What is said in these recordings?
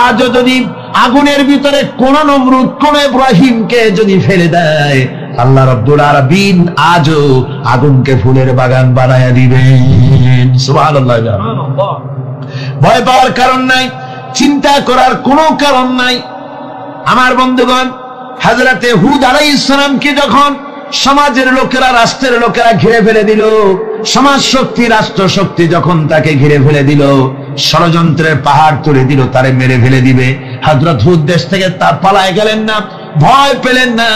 আজও যদি আগুনের ভিতরে কোন নমরুদ কোন ইব্রাহিমকে যদি ফেলে দেয়, আল্লাহ রাব্বুল আলামিন আজও আগুনকে ফুলের বাগান বানায়া দিবেন। সুবহানাল্লাহ। ভয় পাওয়ার কারণ নাই, চিন্তা করার কোনো কারণ নাই। আমার বন্ধুগণ, হযরতে হুদ আলাইহিস সালামকে যখন সমাজের লোকেরা, রাষ্ট্রের লোকেরা ঘিরে ফেলে দিল, সমাজ শক্তি, রাষ্ট্র শক্তি যখন তাকে ঘিরে ফেলে দিল, ষড়যন্ত্রের পাহাড় তুলে দিল, তারে মেরে ফেলে দিবে, হযরত হুদ দেশ থেকে তার পালায় গেলেন না, ভয় পেলেন না।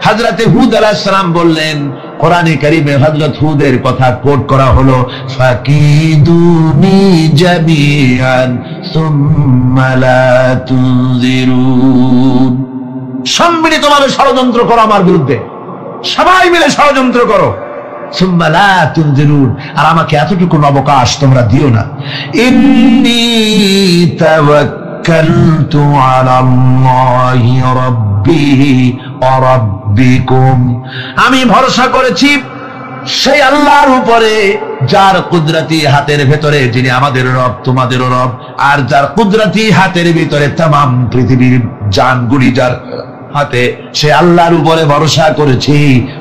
হযরতে হুদ আলাইহিস সালাম বললেন, কোরআনে কারীমে হযরত হুদের কথা কোট করা হলো, ফাকিদুনি জামিআন সুম্মা লা তুনজিরুন। সম্মিলিতভাবে ষড়যন্ত্র করো আমার বিরুদ্ধে, সবাই মিলে ষড়যন্ত্র করো, সুম্মা লা তুনজিরুন, আর আমাকে এতটুকু অবকাশ তোমরা দিও না। ইন্নী তাওয়াক্কালতু আলাল্লাহি রাব্বি ওয়া রাব্বিকুম, আমি ভরসা করেছি সেই আল্লাহর উপরে, যার কুদরতি হাতের ভেতরে, যিনি আমাদের রব তোমাদেরও রব, আর যার কুদরতি হাতের ভিতরে তামাম পৃথিবীর জানগুলি যার হাতে, সে আল্লাহর উপরে ভরসা করেছি।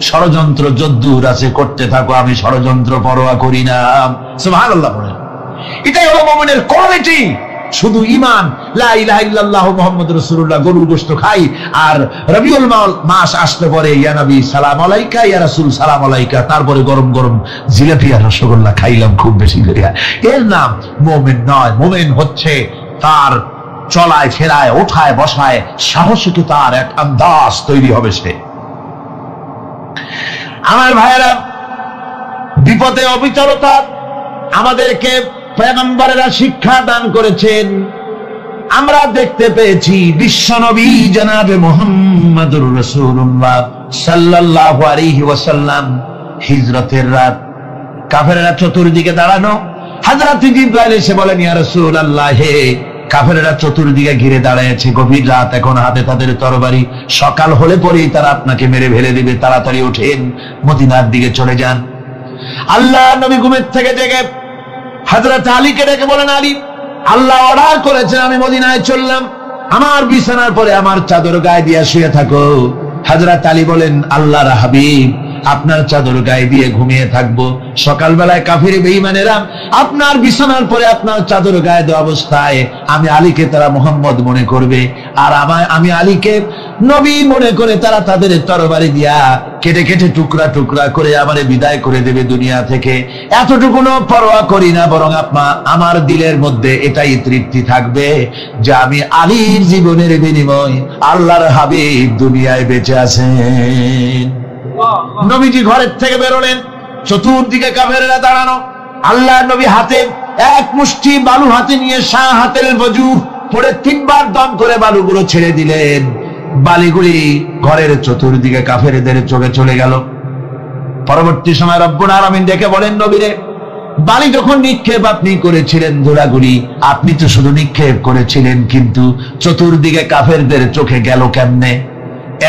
ষড়যন্ত্র যদ্দূর আছে করতে থাকো, আমি ষড়যন্ত্র পরোয়া করি না। সুবহানাল্লাহ। এটাই হলো মুমিনের কোয়ালিটি। শুধু ঈমান, লা ইলাহা ইল্লাল্লাহ মুহাম্মাদুর রাসূলুল্লাহ, গরুর গোশত খাই, আর রবিউল মাস আসলে পরে ইয়া নবী সালাম আলাইকা, ইয়া রাসূল সালাম আলাইকা, তারপরে গরম গরম জিলাপি আর রসগোল্লা খাইলাম খুব বেশি করে, এর নাম মুমিন নয়। মুমিন হচ্ছে তার চলায় ফেরায়, ওঠায় বসায় সাহসিকতার এক আন্দাজ তৈরি হবে সে। আমার ভাইয়েরা, বিপদে অবিচলতা আমাদেরকে পয়গম্বরেরা শিক্ষা দান করেছেন। আমরা দেখতে পেয়েছি বিশ্বনবী জনাবে মুহাম্মদুর রাসূলুল্লাহ সাল্লাল্লাহু আলাইহি ওয়াসাল্লাম হিজরতের রাত, কাফেররা চতুর্দিকে দাঁড়ানো, হযরত জিবরাইল এসে বলেন, ইয়া রাসূলুল্লাহ, হে কাফেররা চতুর্দিকে ঘিরে দাঁড়িয়েছে, গভীর রাত, এখন হাতে তাদের তরবারি, সকাল হলে পরেই তারা আপনাকে মেরে ফেলে দিবে, তাড়াতাড়ি ওঠেন, মদিনার দিকে চলে যান। আল্লাহ নবী ঘুমের থেকে জেগে হযরত আলীকে ডেকে বলেন, আলী, আল্লাহ অর্ডার করেছেন আমি মদিনায় চললাম, আমার বিছানার পরে আমার চাদর গায়ে দিয়ে শুয়ে থাকো। হযরত আলী বলেন, আল্লাহর হাবিব, আপনার চাদর গায়ে দিয়ে ঘুমিয়ে থাকবো, সকালবেলায় কাফির বেঈমানেরা আপনার বিছানার পরে আপনার চাদর গায়ে দেওয়া অবস্থায় আমি আলীকে তারা মুহাম্মদ মনে করবে, আর আমি আলীকে নবী মনে করে তারা তাদের তরবারি দিয়া কেটে কেটে টুকরা টুকরা করে আমারে বিদায় করে দেবে দুনিয়া থেকে। এতটুকুনো পরোয়া করি না, বরং আমার দিলের মধ্যে এটাই তৃপ্তি থাকবে যে আমি আলীর জীবনের বিনিময় আল্লাহর হাবিব দুনিয়ায় বেঁচে আছেন। নবীজি ঘরের থেকে বেরোলেন, চতুর্দিকে কাফেররা দাঁড়ানো, আল্লাহ নবী হাতে এক মুষ্টি বালু হাতে নিয়ে শাহ হাতের বজু পড়ে তিনবার দম করে বালুগুলো ছেড়ে দিলেন। বালিগুলি ঘরের চতুর্দিকে কাফেরদের চোখে চলে গেল। পরবর্তী সময় রব্বুল আলামিন দেখে বলেন, নবীরে, বালি যখন নিক্ষেপ আপনি করেছিলেন ধুলাগুলি, আপনি তো শুধু নিক্ষেপ করেছিলেন, কিন্তু চতুর্দিকে কাফেরদের চোখে গেল কেমনে?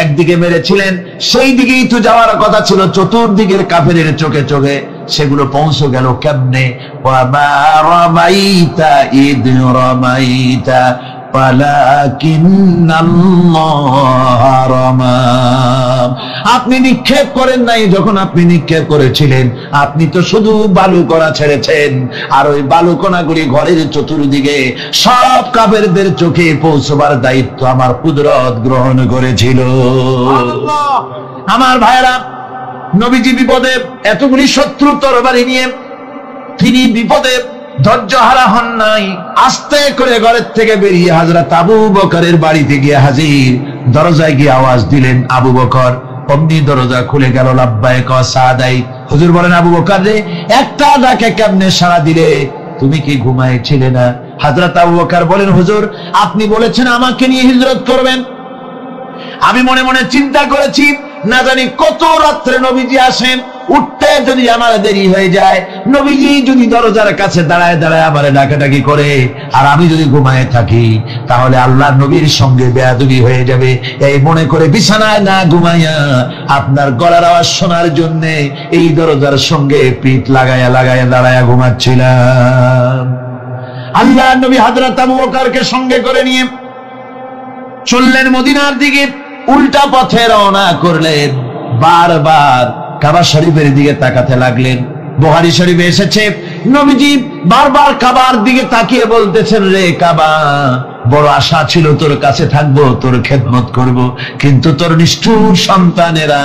একদিকে মেরেছিলেন, সেই দিকেই তো যাওয়ার কথা ছিল, চতুর্দিকের কাফেরের চোখে চোখে সেগুলো পৌঁছে গেল কেমনে? ওয়ামা রামাইতা ইদ রামাইতা আপনি নিক্ষেপ করেন নাই, যখন আপনি নিক্ষেপ করেছিলেন আপনি তো শুধু বালু কণা ছেড়েছেন, আর ওই বালু কণাগুলি ঘরের চতুর্দিকে সব কাফেরদের চোখে পৌঁছবার দায়িত্ব আমার কুদরত গ্রহণ করেছিল। আমার ভাইরা, নবীজি বিপদে, এতগুলি শত্রু তরবারি নিয়ে তিনি বিপদে ধৈর্য হারা হন নাই, আস্তে করে ঘরের থেকে বেরিয়ে হযরত আবু বকরের বাড়িতে গিয়ে হাজির। দরজায় গিয়ে আওয়াজ দিলেন, আবু বকর। অমনি দরজা খুলে গেল, লাব্বাইক ওয়া সাদাইক। হুজুর বলেন, আবু বকর রে, একটা ডাকে কেমনে সাড়া দিলে? তুমি কি ঘুমাইছিলে না? হযরত আবু বকর বলেন, হুজুর, আপনি বলেছেন আমাকে নিয়ে হিজরত করবেন, আমি মনে মনে চিন্তা করেছি, না জানি কত রাত্রে নবীজি আসেন, উঠতে যদি আমার দেরি হয়ে যায়, নবীজি যদি দরজার কাছে দাঁড়ায় দাঁড়ায় আমারে ডাকাডাকি করে, আর আমি যদি ঘুমায় থাকি, তাহলে আল্লাহর নবীর সঙ্গে বেয়াদবি হয়ে যাবে। এই মনে করে বিছানায় না ঘুমাইয়া আপনার গলার আওয়াজ শোনার জন্য এই দরজার সঙ্গে পিঠ লাগায়া লাগায়া দাঁড়ায়া ঘুমাচ্ছিলাম। আল্লাহ নবী হযরত আবু বকরকে সঙ্গে করে নিয়ে চললেন মদিনার দিকে, উল্টা পথে রওনা করলেন। বারবার কাবা শরীফের দিকে তাকাতে লাগলেন। বুখারী শরীফে এসেছে, নবীজি বারবার কাবার দিকে তাকিয়ে বলতেছেন, রে কাবা, বড় আশা ছিল তোর কাছে থাকবো, তোর খেদমত করব, কিন্তু তোর নিষ্ঠুর সন্তানেরা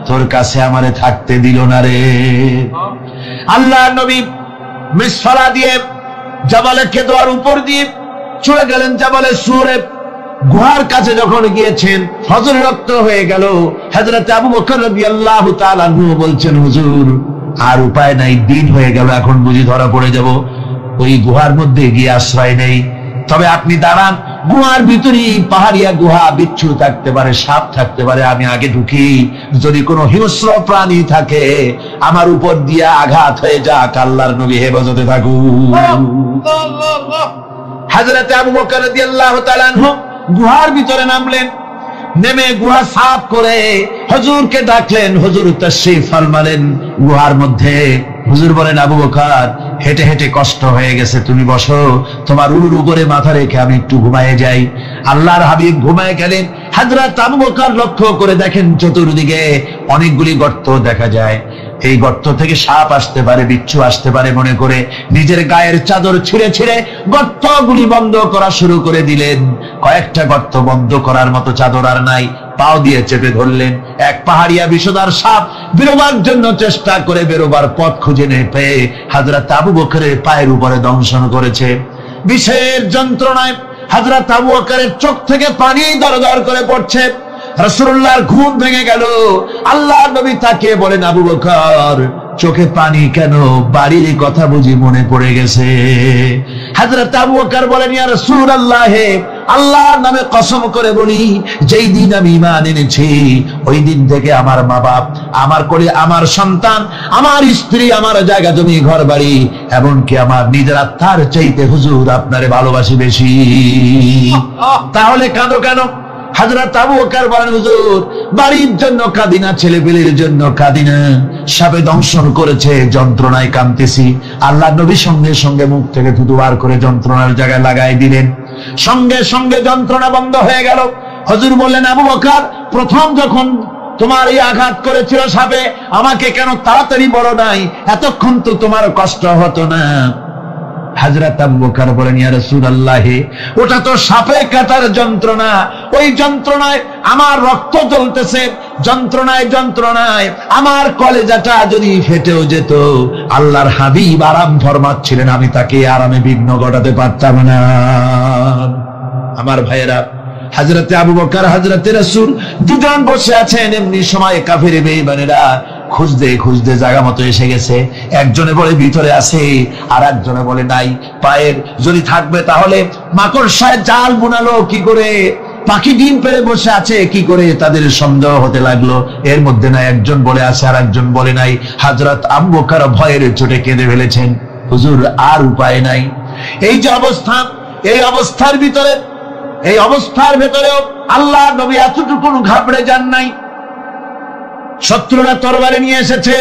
তোর কাছে আমারে থাকতে দিল না রে। আল্লাহ নবী মিসফালা দিয়ে জাবালে কেদোয়ার উপর দিয়ে চলে গেলেন জাবালে সুরে। গুহার কাছে যখন গিয়েছেন, ফজর রক্ত হয়ে গেল। হযরত আবু বকর রাদিয়াল্লাহু তাআলা আনহু বলছেন, হুজুর আর উপায় নাই, দিন হয়ে গেল, এখন বুঝি ধরা পড়ে যাব, ওই গুহার মধ্যে গিয়ে আশ্রয় নেই। তবে আপনি দাঁড়ান, গুহার ভিতরে পাহাড়িয়া গুহা, বিচ্ছু থাকতে পারে, সাপ থাকতে পারে, আমি আগে ঢুকি, যদি কোনো হিংস্র প্রাণী থাকে আমার উপর দিয়ে আঘাত হয়ে যাক, আল্লাহর নবী হেফাজতে থাকুন। হযরত আবু বকর রাদিয়াল্লাহু তাআলা আনহু গুহার ভিতরে নামলেন। নেমে গুহা সাফ করে হুজুরকে ডাকলেন। হুজুর তাশরীফ ফরমালেন গুহার মধ্যে। হুজুর বলেন, আবু বকর, হেঁটে হেঁটে কষ্ট হয়ে গেছে, তুমি বসো, তোমার উরুর উপরে মাথা রেখে আমি একটু ঘুমায়ে যাই। আল্লাহর হাবিব ঘুমায়ে গেলেন। হযরত আবু বকর লক্ষ্য করে দেখেন চতুর্দিকে অনেকগুলি গর্ত দেখা যায়। এই গর্ত থেকে সাপ আসতে পারে, বিচ্ছু আসতে পারে মনে করে নিজের গায়ের চাদর ছিঁড়ে ছিঁড়ে গর্তগুলি বন্ধ করা শুরু করে দিলেন। কয়েকটা গর্ত বন্ধ করার মতো চাদর আর নাই, পাও দিয়ে চেপে ধরলেন। এক পাহাড়িয়া বিষধর সাপ বেরোবার জন্য চেষ্টা করে বেরোবার পথ খুঁজে না পেয়ে হযরত আবু বকরের পায়ের উপরে দংশন করেছে। বিষের যন্ত্রণায় হযরত আবু বকরের চোখ থেকে পানি দরদর করে পড়ছে। রাসূলুল্লাহর ঘুম ভেঙে গেল। আল্লাহর নবী তাকিয়ে বলেন, আবু বকর, চোখে পানি কেন? বাড়ির কথা বুঝি মনে পড়ে গেছে? হযরত আবু বকর বলেন, ইয়া রাসূলুল্লাহ, আল্লাহর নামে কসম করে বলি, যেই দিন আমি ঈমান এনেছি ওই দিন থেকে আমার মা বাপ, আমার কোলে আমার সন্তান, আমার স্ত্রী, আমার জায়গা জমি ঘর বাড়ি, এমনকি আমার নিজের আত্মার চাইতে হুজুর আপনারে ভালোবাসি বেশি। তাহলে কাঁদো কেন? হযরত আবু বকর বলেন, হুজুর বাড়ির জন্য কাঁদি না, ছেলেপেলের জন্য কাঁদি না, সাপে দংশন করেছে, যন্ত্রণায় কাঁদতেছি। আল্লাহ নবী সঙ্গে সঙ্গে মুখ থেকে থুতু বার করে যন্ত্রণার জায়গায় লাগাই দিলেন। সঙ্গে সঙ্গে যন্ত্রণা বন্ধ হয়ে গেল। হুজুর বললেন, আবু বকর, প্রথম যখন তোমার এই আঘাত করেছিল সাপে, আমাকে কেন তাড়াতাড়ি বলো নাই? এতক্ষণ তো তোমার কষ্ট হতো না। হযরত আবু বকর বলেন, ইয়া রাসূলুল্লাহ, ওটা তো সাপে কাটার যন্ত্রণা, ওই যন্ত্রণায় আমার রক্ত জ্বলতেছে, যন্ত্রণায় যন্ত্রণায় আমার কলেজাটা যদি ফেটেও যেত। আল্লাহর হাবিব আরাম ফরমাচ্ছিলেন, আমি তাকে আরামে বিঘ্ন ঘটাতে পারতাম না। আমার ভাইয়েরা, হযরতে আবু বকর, হযরতে রাসূল দুজন বসে আছেন। এমনি সময় কাফের বেঈমানেরা খুঁজতে খুঁজতে জায়গা মতো এসে গেছে। একজনে বলে ভিতরে আছে, আর একজনে বলে নাই। পায়ের যদি থাকবে তাহলে মাকড়সায় জাল বুনালো কি করে? পাখি ডিম পেড়ে বসে আছে কি করে? তাদের সন্দেহ হতে লাগলো। এর মধ্যে না একজন বলে আছে, আর একজন বলে নাই। হযরত আবু বকর ভয়ের চোটে কেঁদে ফেলেছেন, হুজুর আর উপায় নাই। এই যে অবস্থা, এই অবস্থার ভিতরে, এই অবস্থার ভেতরেও আল্লাহ নবী এতটুকু ঘাবড়ে যান নাই। শত্রুরা তরবারি নিয়ে এসেছে,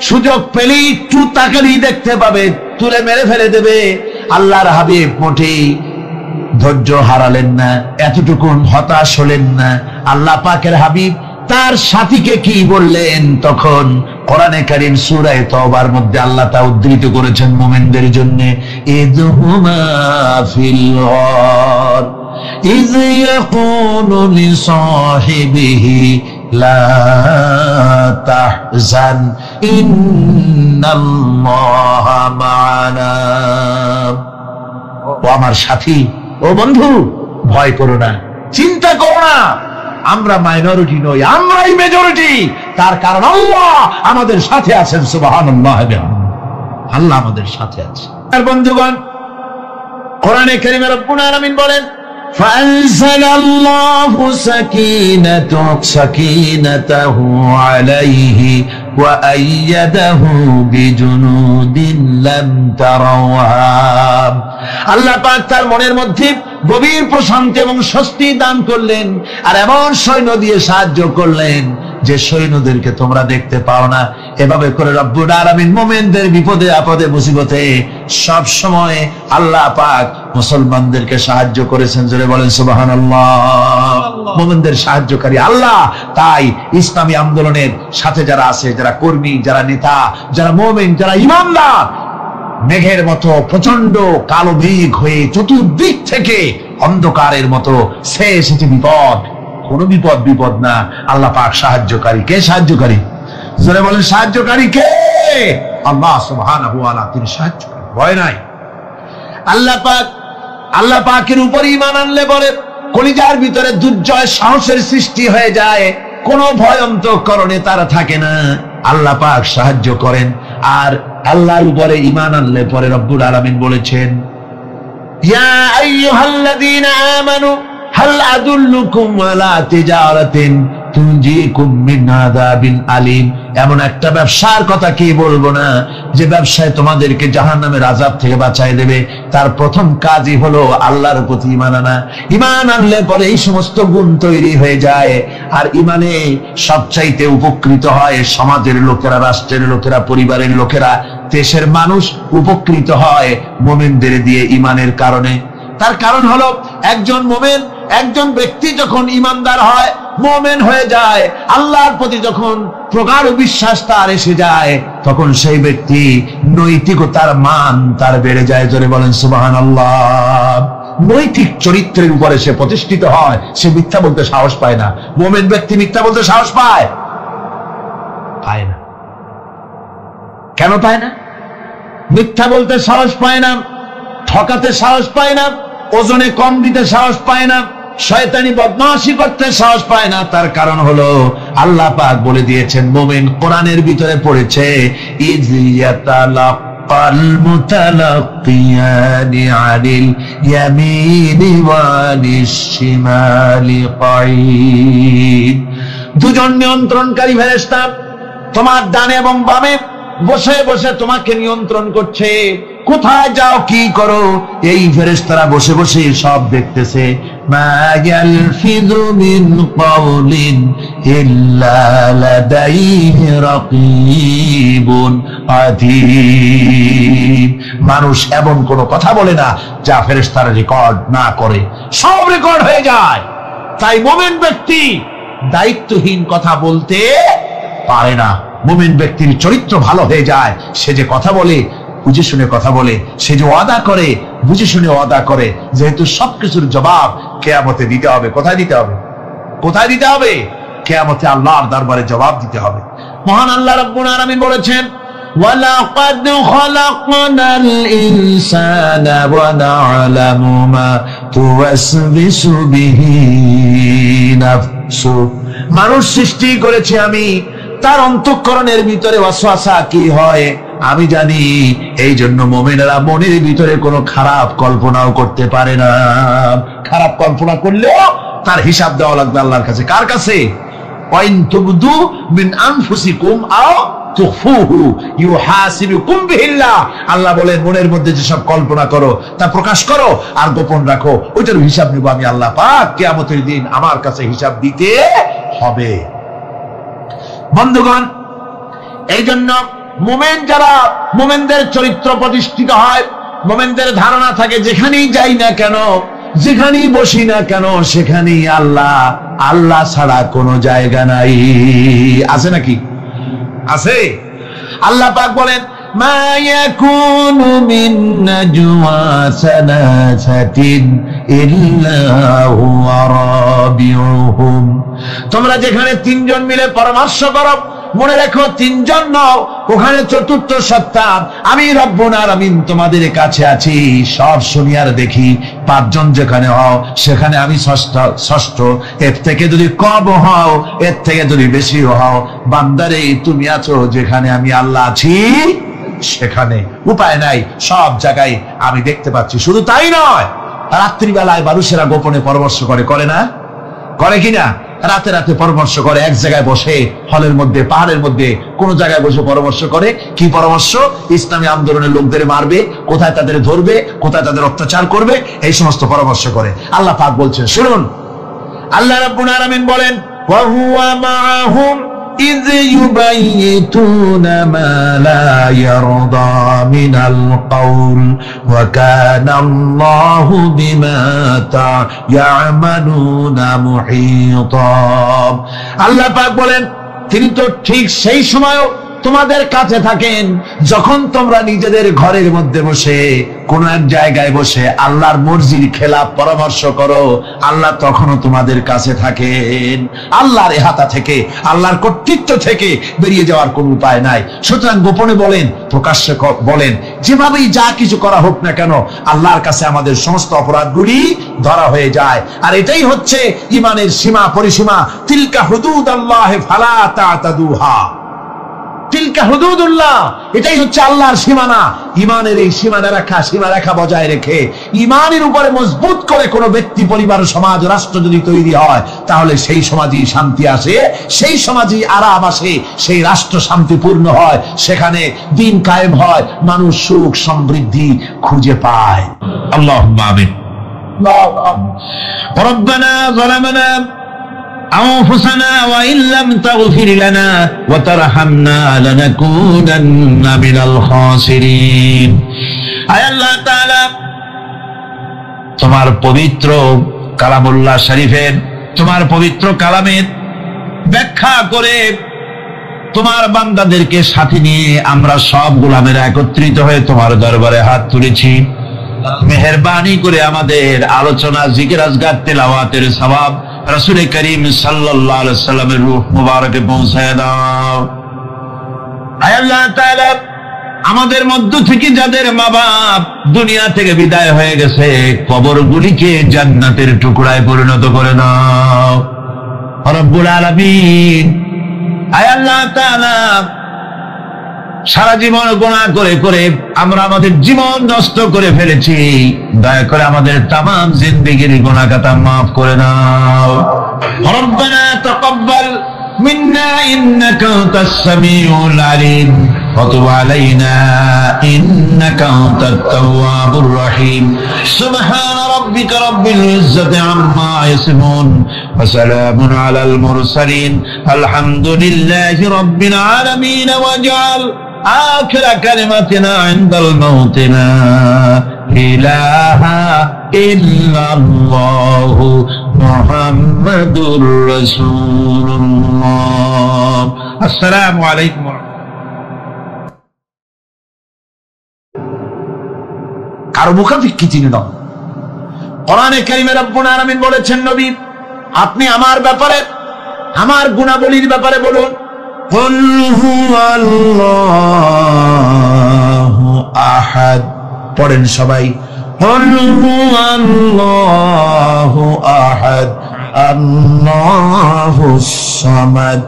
সুযোগ পেলেই একটু তাকালেই দেখতে পাবে, তুলে মেরে ফেলে দেবে। আল্লাহর হাবিব মোটেই ধৈর্য হারালেন না, এতটুকু হতাশ হলেন না। আল্লাহ পাকের হাবিব তার সাথীকে কি বললেন? তখন কোরআনে কারীম সূরা তাওবার মধ্যে আল্লাহ তা উদ্ধৃত করেছেন মুমিনদের জন্য, ইযহুমা ফিল গার ইয ইয়াকুলু লিসাহিবিহি লা তাহজান ইন্নাল্লাহা মা'ানা। ও আমার সাথী, ও বন্ধু, ভয় করো না, চিন্তা করো না, আমরা মাইনরিটি নই, আমরাই মেজরিটি। তার কারণ আল্লাহ আমাদের সাথে আছেন। সুবহানাল্লাহ, আল্লাহ আমাদের সাথে আছে। আর বন্ধুগণ, কোরআনে কারীমে রব্বুল আলামিন বলেন, فأنزل الله سكينته عليه وأيده بجنود لم تروها। আল্লাহ পাক তার মনের মধ্যে গভীর প্রশান্তি এবং স্বস্তি দান করলেন, আর এমন সৈন্য দিয়ে সাহায্য করলেন যে সৈন্যদেরকে তোমরা দেখতে পাও না। এভাবে করে রব্বুল আলামিন মুমিনদের বিপদে আপদে মুসিবতে সব সময় আল্লাহ পাক মুসলমানদেরকে সাহায্য করেছেন। জোরে বলেন সুবহানাল্লাহ। মুমিনদের সাহায্যকারী আল্লাহ। তাই ইসলামী আন্দোলনের সাথে যারা আছে, যারা কর্মী, যারা নেতা, যারা মুমিন, যারা ঈমানদার, মেঘের মতো প্রচন্ড কালো মেঘ হয়ে চতুর্দিক থেকে অন্ধকারের মতো সে এসেছে বিপদ। কোন বিপদ না, আল্লাহ পাক সাহায্যকারী। কে সাহায্যকারী? জোরে বলেন সাহায্যকারী কে? আল্লাহ সুবহানাহু ওয়া তাআলা, তিনি সাহায্যকারী। ভয় নাই। আল্লাহ পাকের উপর ঈমান আনলে পরে কলিজার ভিতরে দুর্জয় সাহসের সৃষ্টি হয়ে যায়। কোন ভয় অন্তঃকরণে তারা থাকে না। আল্লাহ পাক সাহায্য করেন। আর আল্লাহর উপরে ঈমান আনলে পরে রব্বুল আলামিন বলেছেন, ইয়া আইয়ুহাল্লাযীনা আমানু হাল আদুল্লুকুম আলা তিজারাতিন তুনজিকুম মিন আযাবিন আলীম। এমন একটা ব্যবসার কথা কি বলবো না, যে ব্যবসায় তোমাদেরকে জাহান্নামের আযাব থেকে বাঁচায় দেবে। তার প্রথম কাজই হলো আল্লাহর প্রতি ঈমান আনা। ঈমান আনলে পরে এই সমস্ত গুণ তৈরি হয়ে যায়। আর ঈমানে সবচাইতে উপকৃত হয় সমাজের লোকেরা, রাষ্ট্রের লোকেরা, পরিবারের লোকেরা, দেশের মানুষ উপকৃত হয় মুমিনদের দিয়ে ঈমানের কারণে। তার কারণ হলো একজন মুমিন, একজন ব্যক্তি যখন ঈমানদার হয়, মুমিন হয়ে যায়, আল্লাহর প্রতি যখন প্রগাঢ় বিশ্বাস তার এসে যায়, তখন সেই ব্যক্তি নৈতিকতার মান তার বেড়ে যায়। জোরে বলেন সুবহানাল্লাহ। নৈতিক চরিত্রের উপরে সে প্রতিষ্ঠিত হয়। সে মিথ্যা বলতে সাহস পায় না। মুমিন ব্যক্তি মিথ্যা বলতে সাহস পায় না। কেন পায় না? মিথ্যা বলতে সাহস পায় না, ঠকাতে সাহস পায় না, ওজনে কম দিতে সাহস পায় না, শয়তানি বদমাশি করতে সাহস পায় না। তার কারণ হলো আল্লাহ পাক বলে দিয়েছেন, মুমিন কোরআনের ভিতরে পড়েছে, ইয ইয়াতালাক্কাল মুতালাক্কিয়ানি আনিল ইয়ামিনি ওয়ানিশ শিমালি কাঈদ। দুজন নিয়ন্ত্রণকারী ফেরেশতা তোমার ডানে এবং বামে বসে বসে তোমাকে নিয়ন্ত্রণ করছে। কোথায় যাও, কি করো, এই ফেরেশতারা বসে বসে সব দেখতেছে। মা ইয়ালফিযু মিন কাওলিন ইল্লা লাদাইহি রাকীবুন আতীদ। মানুষ এমন কোন কথা বলে না যা ফেরেশতারা রেকর্ড না করে। সব রেকর্ড হয়ে যায়। তাই মুমিন ব্যক্তি দায়িত্বহীন কথা বলতে পারে না। মুমিন ব্যক্তির চরিত্র ভালো হয়ে যায়। সে যে কথা বলে বুঝে শুনে কথা বলে, সে যে ওয়াদা করে বুঝে শুনে ওয়াদা করে। যেহেতু সবকিছুর জবাব কিয়ামতে দিতে হবে। কোথায় দিতে হবে? কোথায় দিতে হবে? কিয়ামতে আল্লাহর দরবারে জবাব দিতে হবে। মহান আল্লাহ রাব্বুল আলামিন বলেছেন, ওয়ালাকাদ খালাকনাল ইনসানা ওয়া না'লামু মা তুওয়াসবিসু বিহি নাফসু। মানুষ সৃষ্টি করেছি আমি, তার অন্তঃকরণের ভিতরে ওয়াসওয়াসা কি হয় আমি জানি। এই জন্য মুমিনেরা মনের ভিতরে কোনো খারাপ কল্পনাও করতে পারে না। খারাপ কল্পনা করলেও তার হিসাব দেওয়া লাগবে আল্লাহর কাছে। কার কাছে? ওয়াইন তুবদু মিন আনফুসিকুম আও তুখফুহু ইউহাসিবুকুম বিহিল্লাহ। আল্লাহ বলেন, মনের মধ্যে যেসব কল্পনা করো তা প্রকাশ করো আর গোপন রাখো, ওইটার হিসাব নিব আমি আল্লাহ পাক। কিয়ামতের দিন আমার কাছে হিসাব দিতে হবে। বন্ধুগণ, এই জন্য মুমিন যারা, মুমিনদের চরিত্র প্রতিষ্ঠিত হয়, মুমিনদের ধারণা থাকে যেখানেই যাই না কেন, যেখানেই বসি না কেন, সেখানেই আল্লাহ, আল্লাহ ছাড়া কোনো জায়গা নাই। আছে নাকি? আছে। আল্লাহ পাক বলেন, মা ইয়াকুনু মিন নাজওয়া সালাসাতিন ইল্লা হুয়া রাবিউহুম। তোমরা যেখানে তিনজন মিলে পরামর্শ করো, মনে রেখো তিনজন নও, ওখানে চতুর্থ সত্তা আমি রব্বুল আলামিন তোমাদের কাছে আছি। সব শুনি আর দেখি। পাঁচজন যেখানে হও সেখানে আমি ষষ্ঠ। এর থেকে যদি কম হও, এর থেকে যদি বেশি হও, বান্দারে তুমি আছো যেখানে আমি আল্লাহ আছি সেখানে। উপায় নাই, সব জায়গায় আমি দেখতে পাচ্ছি। শুধু তাই নয়, রাত্রিবেলায় মানুষেরা গোপনে পরামর্শ করে না? করে কিনা? রাতে রাতে পরামর্শ করে, এক জায়গায় বসে, হলের মধ্যে, পাহাড়ের মধ্যে, কোন জায়গায় বসে পরামর্শ করে। কি পরামর্শ? ইসলামী আন্দোলনের লোকদের মারবে, কোথায় তাদের ধরবে, কোথায় তাদের অত্যাচার করবে, এই সমস্ত পরামর্শ করে। আল্লাহ পাক বলছেন, শুনুন, আল্লাহ রাব্বুল আলামিন বলেন, ওয়া হুয়া মাআহুম إذ يبيتون ما لا يرضى من القول وكان الله بما يعملون محيطا আল্লাহ পাক বলেন তিনি তো ঠিক সেই সময়ও তোমাদের কাছে থাকেন যখন তোমরা নিজেদের ঘরের মধ্যে বসে কোন এক জায়গায় বসে আল্লাহর মর্জির খেলাফ পরামর্শ করো, আল্লাহ তখনও তোমাদের কাছে থাকেন। আল্লাহর ইহাতা থেকে, আল্লাহর কর্তৃত্ব থেকে বেরিয়ে যাওয়ার কোন উপায় নাই। সুতরাং গোপনে বলেন, প্রকাশ্যে বলেন, যেভাবেই যা কিছু করা হোক না কেন আল্লাহর কাছে আমাদের সমস্ত অপরাধগুলি ধরা হয়ে যায়। আর এটাই হচ্ছে ঈমানের সীমা পরিসীমা। তিলকা হুদুদাল্লাহ ফালা তা'তাদুহা, তিলকা হুদুদুল্লাহ, এটাই হচ্ছে আল্লাহর সীমানা। ঈমানের এই সীমারেখা বজায় রেখে ঈমানের উপরে মজবুত করে কোনো ব্যক্তি, পরিবার, সমাজ, রাষ্ট্র যদি তৈরি হয় তাহলে সেই সমাজই শান্তি আসে, সেই সমাজই আরাম আসে, সেই রাষ্ট্র শান্তিপূর্ণ হয়, সেখানে দিন কায়েম হয়, মানুষ সুখ সমৃদ্ধি খুঁজে পায়। আল্লাহুম্মা আমিন। রব্বানা যালামনা أنفسنا وإن لم تغفر لنا وترحمنا لنكونن من الخاسرين আয় আল্লাহ তাআলা, তোমার পবিত্র কালামুল্লাহ শরীফের, তোমার পবিত্র কালামের ব্যাখ্যা করে তোমার বান্দাদেরকে সাথে নিয়ে আমরা সব গোলামেরা একত্রিত হয়ে তোমার দরবারে হাত তুলেছি। মেহেরবানি করে আমাদের আলোচনা, জিকির, আজকার, তেলাওয়াতের সওয়াব রাসূল করিম সাল্লাল্লাহু আলাইহি ওয়াসাল্লামের রূহ মুবারকে পৌঁছায় দাও। আয় আল্লাহ তাআলা, আমাদের মধ্য থেকে যাদের মা বাপ দুনিয়া থেকে বিদায় হয়ে গেছে, কবরগুলিকে জান্নাতের টুকরায় পরিণত করে দাও রব্বুল আলামিন। আয় আল্লাহ তাআলা, সারা জীবন গুনাহ করে করে আমরা আমাদের জীবন নষ্ট করে ফেলেছি, দয়া করে আমাদের তামাম জিন্দেগির গুনাহ খাতা মাফ করে দাও। রব্বানা তাকাব্বাল মিন্না ইন্নাকা আনতাস সামিউল আলিম ওয়া তুব আলাইনা ইন্নাকা আনতাত তাওয়াবুর রহিম। সুবহান রাব্বিকা রাব্বিল ইজ্জাতি আম্মা ইয়াসিফুন ওয়া সালামুন আলাল মুরসালিন আলহামদুলিল্লাহি রাব্বিল আলামিন। ওয়াজআল آخر كلمتنا عند الموت لا إله إلا الله محمد رسول الله। السلام عليكم ورحمة الله। কারো মুখাফিক কি চিনি না। কোরআনে কারিমে রব্বুল আলামিন বলেছেন, নবী আপনি আমার ব্যাপারে, আমার গুনাহগুলির ব্যাপারে বলুন। قل هو الله أحد, পড়েন সবাই। قل هو الله أحد الله الصمد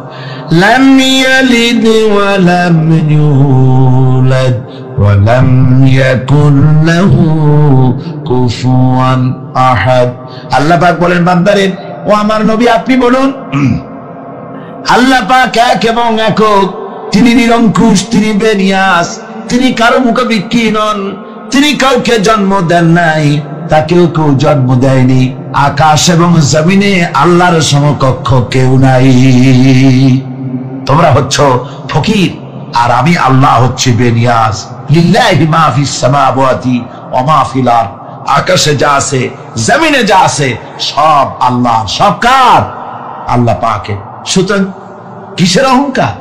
لم يلد ولم يولد ولم يكن له كفوا أحد। আল্লাহ পাক বলেন, বান্দারে ও আমার নবী আপনি বলুন, আল্লাহ পাক এক এবং একক, তিনি নিরঙ্কুশ, তিনি বেনিয়াস, তিনি কারো মুখাপেক্ষী নন, তিনি কাউকে জন্ম দেন নাই, তাকেও কেউ জন্ম দেয়নি। আকাশ এবং জমিনে আল্লাহর সমকক্ষ কেউ নাই। তোমরা হচ্ছ ফকির আর আমি আল্লাহ হচ্ছে বেনিয়াস। লিল্লাহি মা ফিস সামাওয়াতি ওয়া মা ফিল আরদ, আকাশে যা আছে জমিনে যা আছে সব আল্লাহ, সব কার? আল্লাহ পাকের। সুতরাং কিসের অহংকার,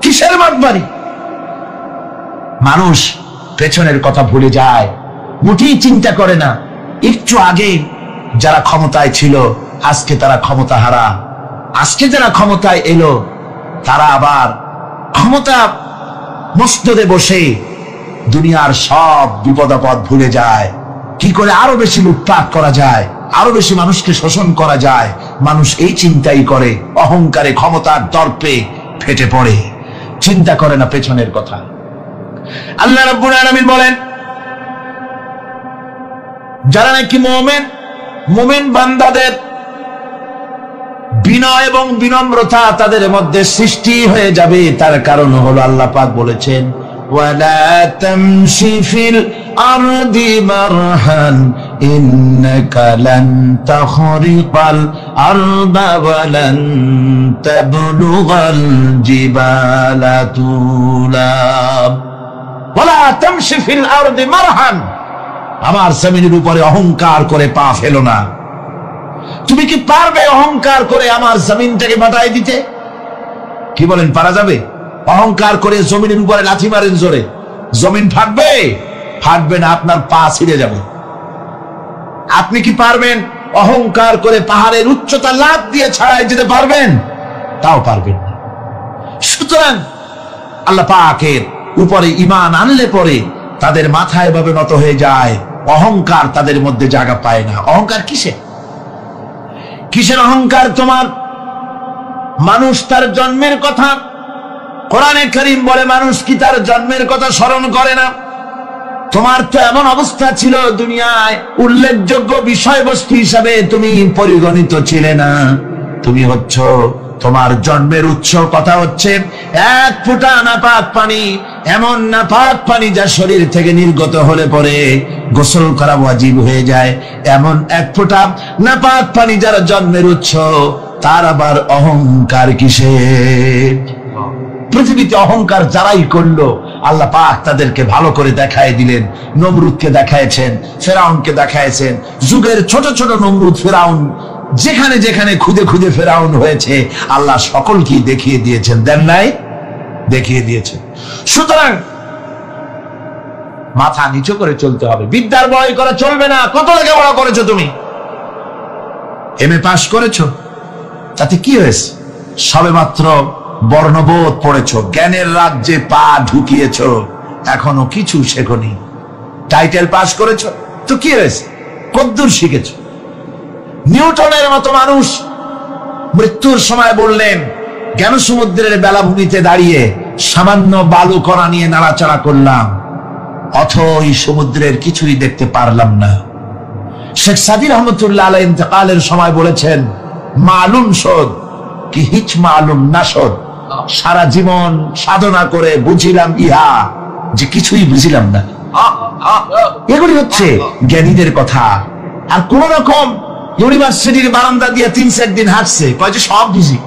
কিসের বাড়বাড়ি? মানুষ পেছনের কথা ভুলে যায়, মুঠি চিন্তা করে না। একটু আগে যারা ক্ষমতায় ছিল আজকে তারা ক্ষমতা হারা, আজকে যারা ক্ষমতায় এলো তারা আবার ক্ষমতা মসনদে বসে দুনিয়ার সব বিপদ আপদ ভুলে যায়। কি করে আরো বেশি লুটপাট করা যায়, আরো বেশি মানুষকে শোষণ করা যায়, মানুষ এই চিন্তাই করে। অহংকারে, ক্ষমতার দর্পে ফেটে পড়ে, চিন্তা করে না পেছনের কথা। আল্লাহ রাব্বুল আলামিন বলেন, যারা নাকি মুমিন বান্দাদের বিনয় এবং বিনম্রতা তাদের মধ্যে সৃষ্টি হয়ে যাবে, তার কারণ হলো আল্লাহ পাক বলেছেন, ওয়ালা তামশি ফিল আরদি মারহান ইন্নাকা লান তাখরিকাল আরদা ওয়া লান তাবলুগাল জিবালা তুলা ওয়ালা তামশি ফিল আরদি মারহান, আমার জমিনের উপরে অহংকার করে পা ফেলো না। তুমি কি পারবে অহংকার করে আমার জমিনটাকে বাঁটাই দিতে? কি বলেন, পারা যাবে? অহংকার করে জমিনের উপরে লাথি মারেন জোরে, জমিন ফাটবে? ফাটবে না, আপনার পা ছিঁড়ে যাবে। আপনি কি পারবেন অহংকার করে পাহাড়ের উচ্চতা লাফ দিয়ে ছাড়াই যেতে পারবেন? তাও পারবেন না। সুতরাং আল্লাহ পাকের উপরে ঈমান আনলে পরে তাদের মাথায় ভাবে নত হয়ে যায়, অহংকার তাদের মধ্যে জায়গা পায় না। অহংকার কিসের অহংকার তোমার? মানুষ তার জন্মের কথা, কোরআনে কারীম বলে মানুষ কি তার জন্মের কথা স্মরণ করে না? তোমার তো এমন অবস্থা ছিল, দুনিয়ায় উল্লেখযোগ্য বিষয়বস্তু হিসাবে তুমি পরিগণিত ছিলে না। তুমি হচ্ছ, তোমার জন্মের উৎস কথা হচ্ছে এক ফোঁটা নাপাক পানি, এমন নাপাক পানি যা শরীর থেকে নির্গত হলে পরে গোসল করা ওয়াজিব হয়ে যায়, এমন এক ফোঁটা নাপাক পানি যারা জন্মের উৎস, তার আবার অহংকার কিসের? পৃথিবীতে অহংকার যারাই করলো আল্লাহ পাক তাদেরকে ভালো করে দেখায় দিলেন। নমরুদকে দেখায়ছেন, ফেরাউনকে দেখায়ছেন, যুগের ছোট ছোট নমরুদ ফেরাউন যেখানে যেখানে খুদে খুদে ফেরাউন হয়েছে আল্লাহ সকলকেই দেখিয়ে দিয়েছেন, দেন নাই? দেখিয়ে দিয়েছেন। সুতরাং মাথা নিচু করে চলতে হবে, বিদ্যার বড়াই করা চলবে না। কত লেখাপড়া করেছো তুমি? এমএ পাস করেছো, তাতে কি হয়েছে? সবেমাত্র বর্ণবোধ পড়েছো, জ্ঞানের রাজ্যে পা ঢুকিয়েছো, এখনো কিছু শেখনি। টাইটেল পাস করেছো, তো কি হয়েছে? কদ্দূর শিখেছো? নিউটনের মতো মানুষ মৃত্যুর সময় বললেন, জ্ঞান সমুদ্রের বেলাভূমিতে দাঁড়িয়ে সামান্য বালু কণা নিয়ে নাড়াচাড়া করলাম, অথই সমুদ্রের কিছুই দেখতে পারলাম না। শেখ সাদী রহমতুল্লাহ আলাইহি ইন্তেকালের সময় বলেছেন, মালুম শোধ কি হিচ মালুম না শোধ, সারা জীবন সাধনা করে বুঝিলাম ইহা, যে কিছুই বুঝিলাম না। এগুলি হচ্ছে জ্ঞানীদের কথা। আর কোন রকম ইউনিভার্সিটির বারান্দা দিয়ে 3-4 দিন হাঁটছে, কয় যে সব বুঝি।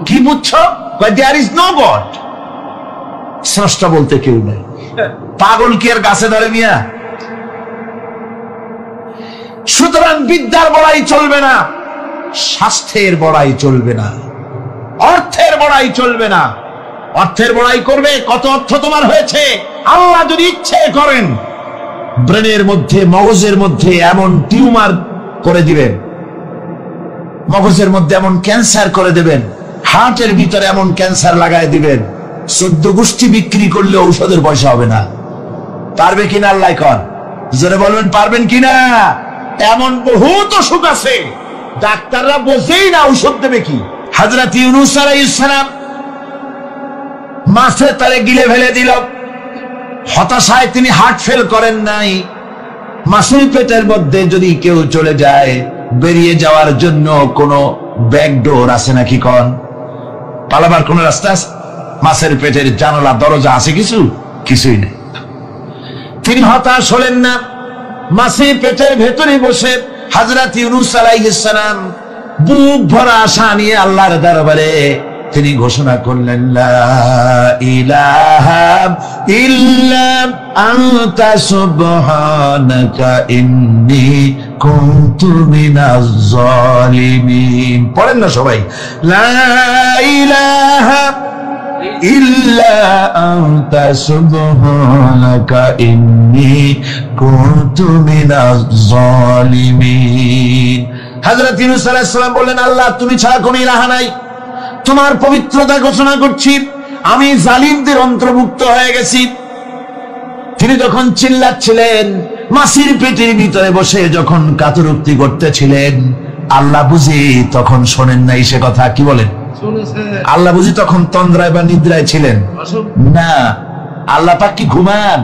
কি বুঝছো? কয় দেয়ার ইজ নো গড, স্রষ্টা বলতে কেউ নেই। পাগল কি আর গাছে ধরে মিয়া? সুতরাং বিদ্যার বড়াই চলবে না, স্বাস্থ্যের বড়াই চলবে না, অর্থের বড়াই চলবে না। অর্থের বড়াই করবে, কত অর্থ তোমার হয়েছে? আল্লাহ যদি ইচ্ছে করেন ব্রেনের মধ্যে, মগজের মধ্যে এমন টিউমার করে দিবেন, মগজের মধ্যে এমন ক্যান্সার করে দেবেন, হার্টের ভিতরে এমন ক্যান্সার লাগায় দিবেন, 14 গোষ্ঠী বিক্রি করলে ঔষধের পয়সা হবে না। পারবে কিনা আল্লাহ কন? জোরে বলবেন, পারবেন কিনা? এমন বহুত অসুখ আছে ডাক্তাররা বোঝেই না ঔষধ দেবে কি। হযরত ইউনূস আলাইহিস সালাম মাছের তলে গিলে ফেলে দিল, হতাশায় তিনি হার্ট ফেল করেন নাই। মাছের পেটের মধ্যে যদি কেউ চলে যায়, বেরিয়ে যাওয়ার জন্য কোন ব্যাকডোর আছে নাকি? কন পালাবার কোন রাস্তা আছে? মাছের পেটের জানালা দরজা আছে কিছু? কিছুই নেই। তিনি হতাশ হলেন না, মাছের পেটের ভেতরে বসে হযরত ইউনূস আলাইহিস সালাম বুক ভরা আশা নিয়ে আল্লাহর দরবারে তিনি ঘোষণা করলেন, লা ইলাহা ইল্লা আনতা সুবহানাকা ইন্নী কুনতু মিনাজ জালিমিন। পড়েন না সবাই, লা ইলাহা ইল্লা আনতা সুবহানাকা ইন্নী কুনতু মিনাজ জালিমিন। হযরত ইউনূস আলাইহিস সালাম বললেন, আল্লাহ তুমি ছাড়া কোনো ইলাহ নাই, তোমার পবিত্রতা ঘোষণা করছি, আমি জালিমদের অন্তর্ভুক্ত হয়ে গেছি। তিনি যখন চিল্লাচ্ছিলেন, মাছির পেটের ভিতরে বসে যখন কাতরুক্তি করতেছিলেন, আল্লাহ বুঝি তখন শোনেন নাই সে কথা? কি বলেন? আল্লাহ বুঝি তখন তন্দ্রায় বা নিদ্রায় ছিলেন না? আল্লাহ পাক কি ঘুমান?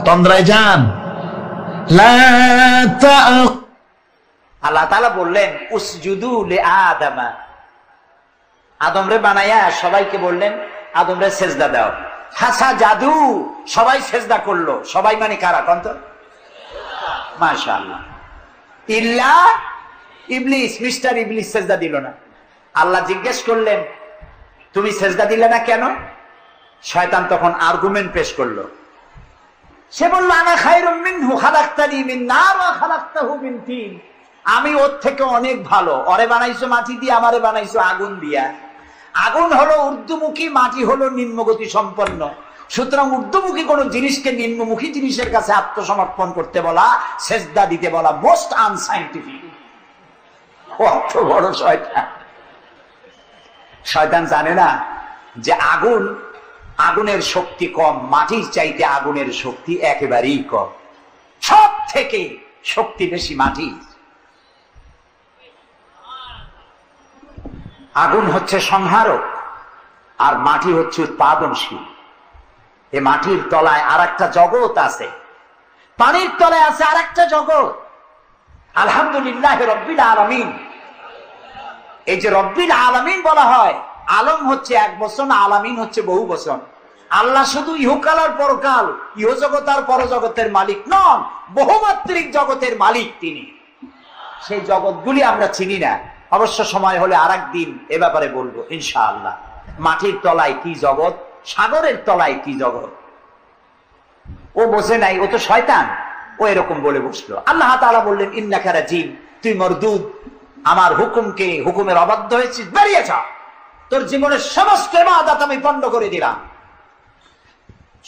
তন্দ্রায় যান? আল্লাহ তাআলা বললেন, উসজুদু লিআদামা, আদমরে বানাইয়া সবাইকে বললেন আদমরে সেজদা দাও। ফাসা জাদু, সবাই সেজদা করলো। সবাই মানে কারা কন্ত? মাশাআল্লাহ। ইল্লা ইবলিস, মিস্টার ইবলিস সেজদা দিল না। আল্লাহ জিজ্ঞেস করলেন তুমি সেজদা দিলে না কেন? শয়তান তখন আর্গুমেন্ট পেশ করলো। সে বলল আনা খায়রুম মিনহু খালাকতানি মিন নার ওয়া খালাকতাহু মিন তিন। আমি ওর থেকে অনেক ভালো। ওরে বানাইছো মাটি দিয়ে, আমারে বানাইছো আগুন দিয়া। আগুন হলো ঊর্ধ্বমুখী, মাটি হলো নিম্নগতি সম্পন্ন। সুতরাং ঊর্ধ্বমুখী কোন জিনিসকে নিম্নমুখী জিনিসের কাছে আত্মসমর্পণ করতে বলা, সেজদা দিতে বলা মোস্ট আনসাইন্টিফিক। কত বড় শয়তান! শয়তান জানে না যে আগুনের শক্তি কম, মাটির চাইতে আগুনের শক্তি একেবারেই কম। সব থেকে শক্তি বেশি মাটি। আগুন হচ্ছে সংহারক আর মাটি হচ্ছে উৎপাদনশীল। এ মাটির তলায় আর একটা জগৎ আছে, পানির তলায় আছে আর একটা জগৎ। আলহামদুলিল্লাহ রব্বিল আলামিন। এই যে রব্বিল আলামিন বলা হয়, আলম হচ্ছে এক বচন, আলামিন হচ্ছে বহু বচন। আল্লাহ শুধু ইহকাল আর পরকাল, ইহজগৎ আর পরজগতের মালিক নন, বহুমাত্রিক জগতের মালিক তিনি। সেই জগৎগুলি আমরা চিনি না। অবশ্য সময় হলে আরেকদিন এ ব্যাপারে বলবো ইনশাআল্লাহ। মাটির তলায় কি জগৎ, সাগরের তলায় কি জগৎ, ও বোঝে নাই। ও তো শয়তান, ও এরকম বলে বসলো। আল্লাহ তাআলা বললেন ইন্নাকা রাজিম, তুই মরদুদ, আমার হুকুমের অবাধ্য হয়েছিস, বেরিয়ে যা। তোর জীবনের সমস্ত ইবাদত আমি পণ্ড করে দিলাম।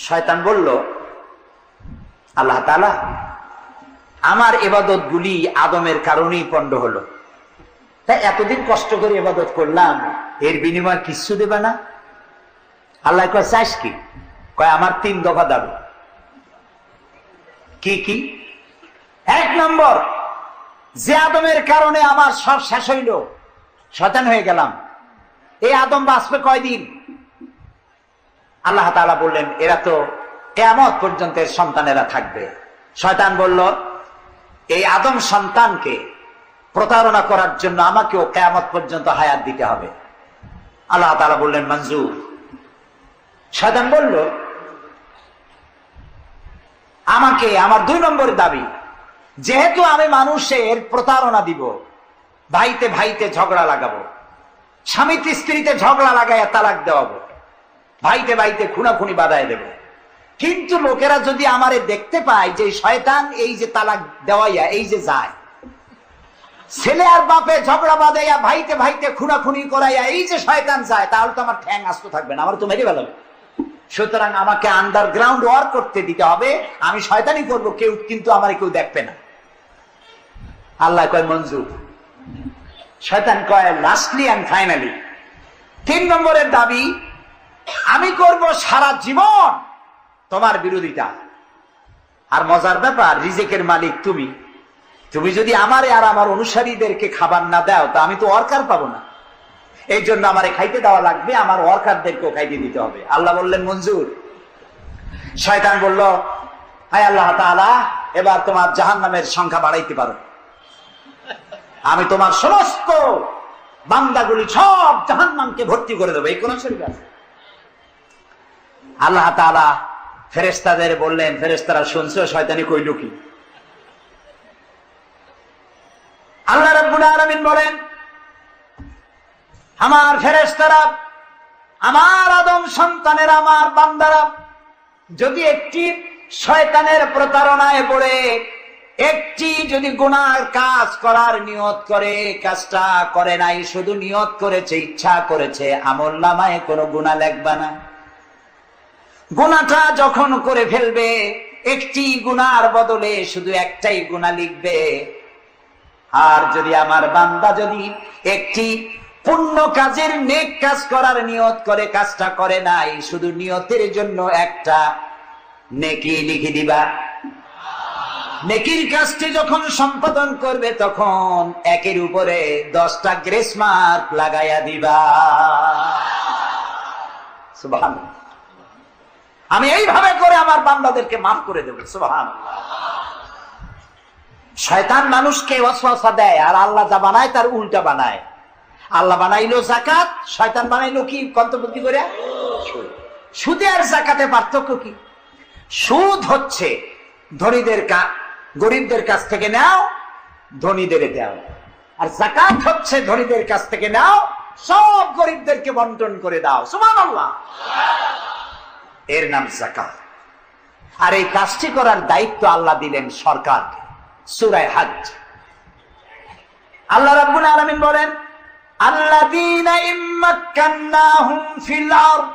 শয়তান বলল আল্লাহ তাআলা, আমার ইবাদত গুলি আদমের কারণেই পণ্ড হলো। তাই এতদিন কষ্ট করে ইবাদত করলাম, এর বিনিময় কিছু দেবে না? আল্লাহ কয় চাস কি? কয় আমার 3 দফা দাবি। কি কি? 1 নম্বর, যে আদমের কারণে আমার সব শেষ হইল, শয়তান হয়ে গেলাম, এই আদম বাঁচবে কয়দিন? আল্লাহ তাআলা বললেন এরা তো কিয়ামত পর্যন্ত এর সন্তানেরা থাকবে। শয়তান বলল এই আদম সন্তানকে প্রতারণা করার জন্য আমাকেও কিয়ামত পর্যন্ত হায়াত দিতে হবে। আল্লাহ তাআলা বললেন মঞ্জুর। শয়তান বলল আমাকে আমার 2 নম্বর দাবি, যেহেতু আমি মানুষের প্রতারণা দিব, ভাইতে ভাইতে ঝগড়া লাগাবো, স্বামীতে স্ত্রীতে ঝগড়া লাগাইয়া তালাক দেওয়াবো, ভাইতে ভাইতে খুনাখুনি বাধায় দেব, কিন্তু লোকেরা যদি আমারে দেখতে পায় যে শয়তান এই যে তালাক দেওয়াইয়া এই যে যায়, ছেলে আর বাপে ঝগড়া বাঁধাইয়া ভাইতে ভাইতে খুনাখুনি করাইয়া এই যে শয়তান যায়, তাহলে তো আমার ঠ্যাং আস্ত থাকবে না, আমার তো মেরে ফেলাবে। সুতরাং আমাকে আন্ডারগ্রাউন্ড ওয়ার্ক করতে দিতে হবে। আমি শয়তানি করবো, কেউ কিন্তু আমার কেউ দেখবে না। আল্লাহ কয় মঞ্জুর। শয়তান কয় লাস্টলি এন্ড ফাইনালি 3 নম্বরের দাবি, আমি করব সারা জীবন তোমার বিরোধিতা। আর মজার ব্যাপার, রিজিকের মালিক তুমি। তুমি যদি আমারে আর আমার অনুসারীদেরকে খাবার না দাও, তা আমি তো ওয়ার্কার পাবো না। এই জন্য আমারে খাইতে দেওয়া লাগবে, আমার ওয়ার্কারদেরকেও খাইতে দিতে হবে। আল্লাহ বললেন মঞ্জুর। শয়তান বলল হায় আল্লাহ তাআলা, এবার তোমার জাহান্নামের সংখ্যা বাড়াইতে পারো। আমি তোমার সমস্ত বান্দাগুলি সব জাহান্নামকে ভর্তি করে দেবো। এই কোন শরীর আছে? আল্লাহ তাআলা ফেরেশতাদের বললেন, ফেরেশতারা শুনছো শয়তানি কইল কি? আল্লাহ রাব্বুল আলামিন বলেন আমার ফেরেশতারা, আমার আদম সন্তানের, আমার বান্দারা যদি একটি শয়তানের প্রতারণায় পড়ে একটি যদি গুনার কাজ করার নিয়ত করে, কাজটা করে নাই, শুধু নিয়ত করেছে, ইচ্ছা করেছে, আমলনামায় কোনো গুনাহ লিখবে না। গুনাহটা যখন করে ফেলবে, একটি গুনার বদলে শুধু একটাই গুনাহ লিখবে। আর যদি আমার বান্দা যদি একটি পুণ্য কাজের, নেক কাজ করার নিয়ত করে, কাজটা করে নাই, শুধু নিয়তের জন্য একটা নেকি লিখে দিবা। নেকির কাজটি যখন সম্পাদন করবে, তখন একের উপরে 10টা গ্রেস মার্ক লাগাইয়া দিবা। সুবহানাল্লাহ। আমি এইভাবে করে আমার বান্দাদেরকে মাফ করে দেব। সুবহানাল্লাহ। শয়তান মানুষকে ওয়াসওয়াসা দেয়, আর আল্লাহ যা বানায় তার উল্টা বানায়। আল্লাহ বানাইলো যাকাত, শয়তান বানাইলো কি? কন্তবুদ্ধি করে সুদে আর জাকাতে পার্থক্য কি? সুদ হচ্ছে ধনীদের গরিবদের কাছ থেকে নাও, ধনীদের দাও, আর জাকাত হচ্ছে ধনীদের কাছ থেকে নাও, সব গরিবদেরকে বন্টন করে দাও। সুবহানাল্লাহ। এর নাম জাকাত। আর এই কাজটি করার দায়িত্ব আল্লাহ দিলেন সরকারকে। সূরা হজ আল্লাহ রাব্বুল আলামিন বলেন, আল্লাযীনা ইম্মাক্কান্নাহুম ফিল আরদ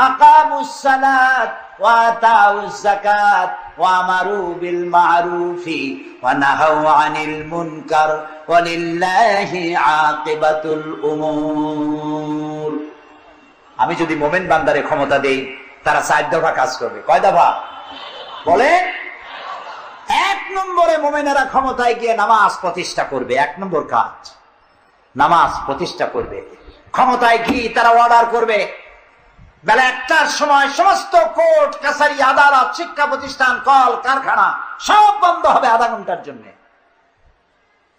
আকামুস সালাত ওয়া আতাউজ যাকাত ওয়া আমারু বিল মা'রুফি ওয়া নাহাউ আনিল মুনকার ওয়া লিল্লাহি আকিবাতুল উমুর। আমি যদি মুমিন বান্দারে ক্ষমতা দেই, তারা 4 দফা কাজ করবে। কয় দফা বলে? 1 নম্বরে মুমিনেরা ক্ষমতায় গিয়ে নামাজ প্রতিষ্ঠা করবে। 1 নম্বর কাজ নামাজ প্রতিষ্ঠা করবে। ক্ষমতায় গিয়ে তারা অর্ডার করবে, বেলা 1টার সময় সমস্ত কোর্ট কাছারি আদালত শিক্ষা প্রতিষ্ঠান কল কারখানা সব বন্ধ হবে আধা ঘন্টার জন্য।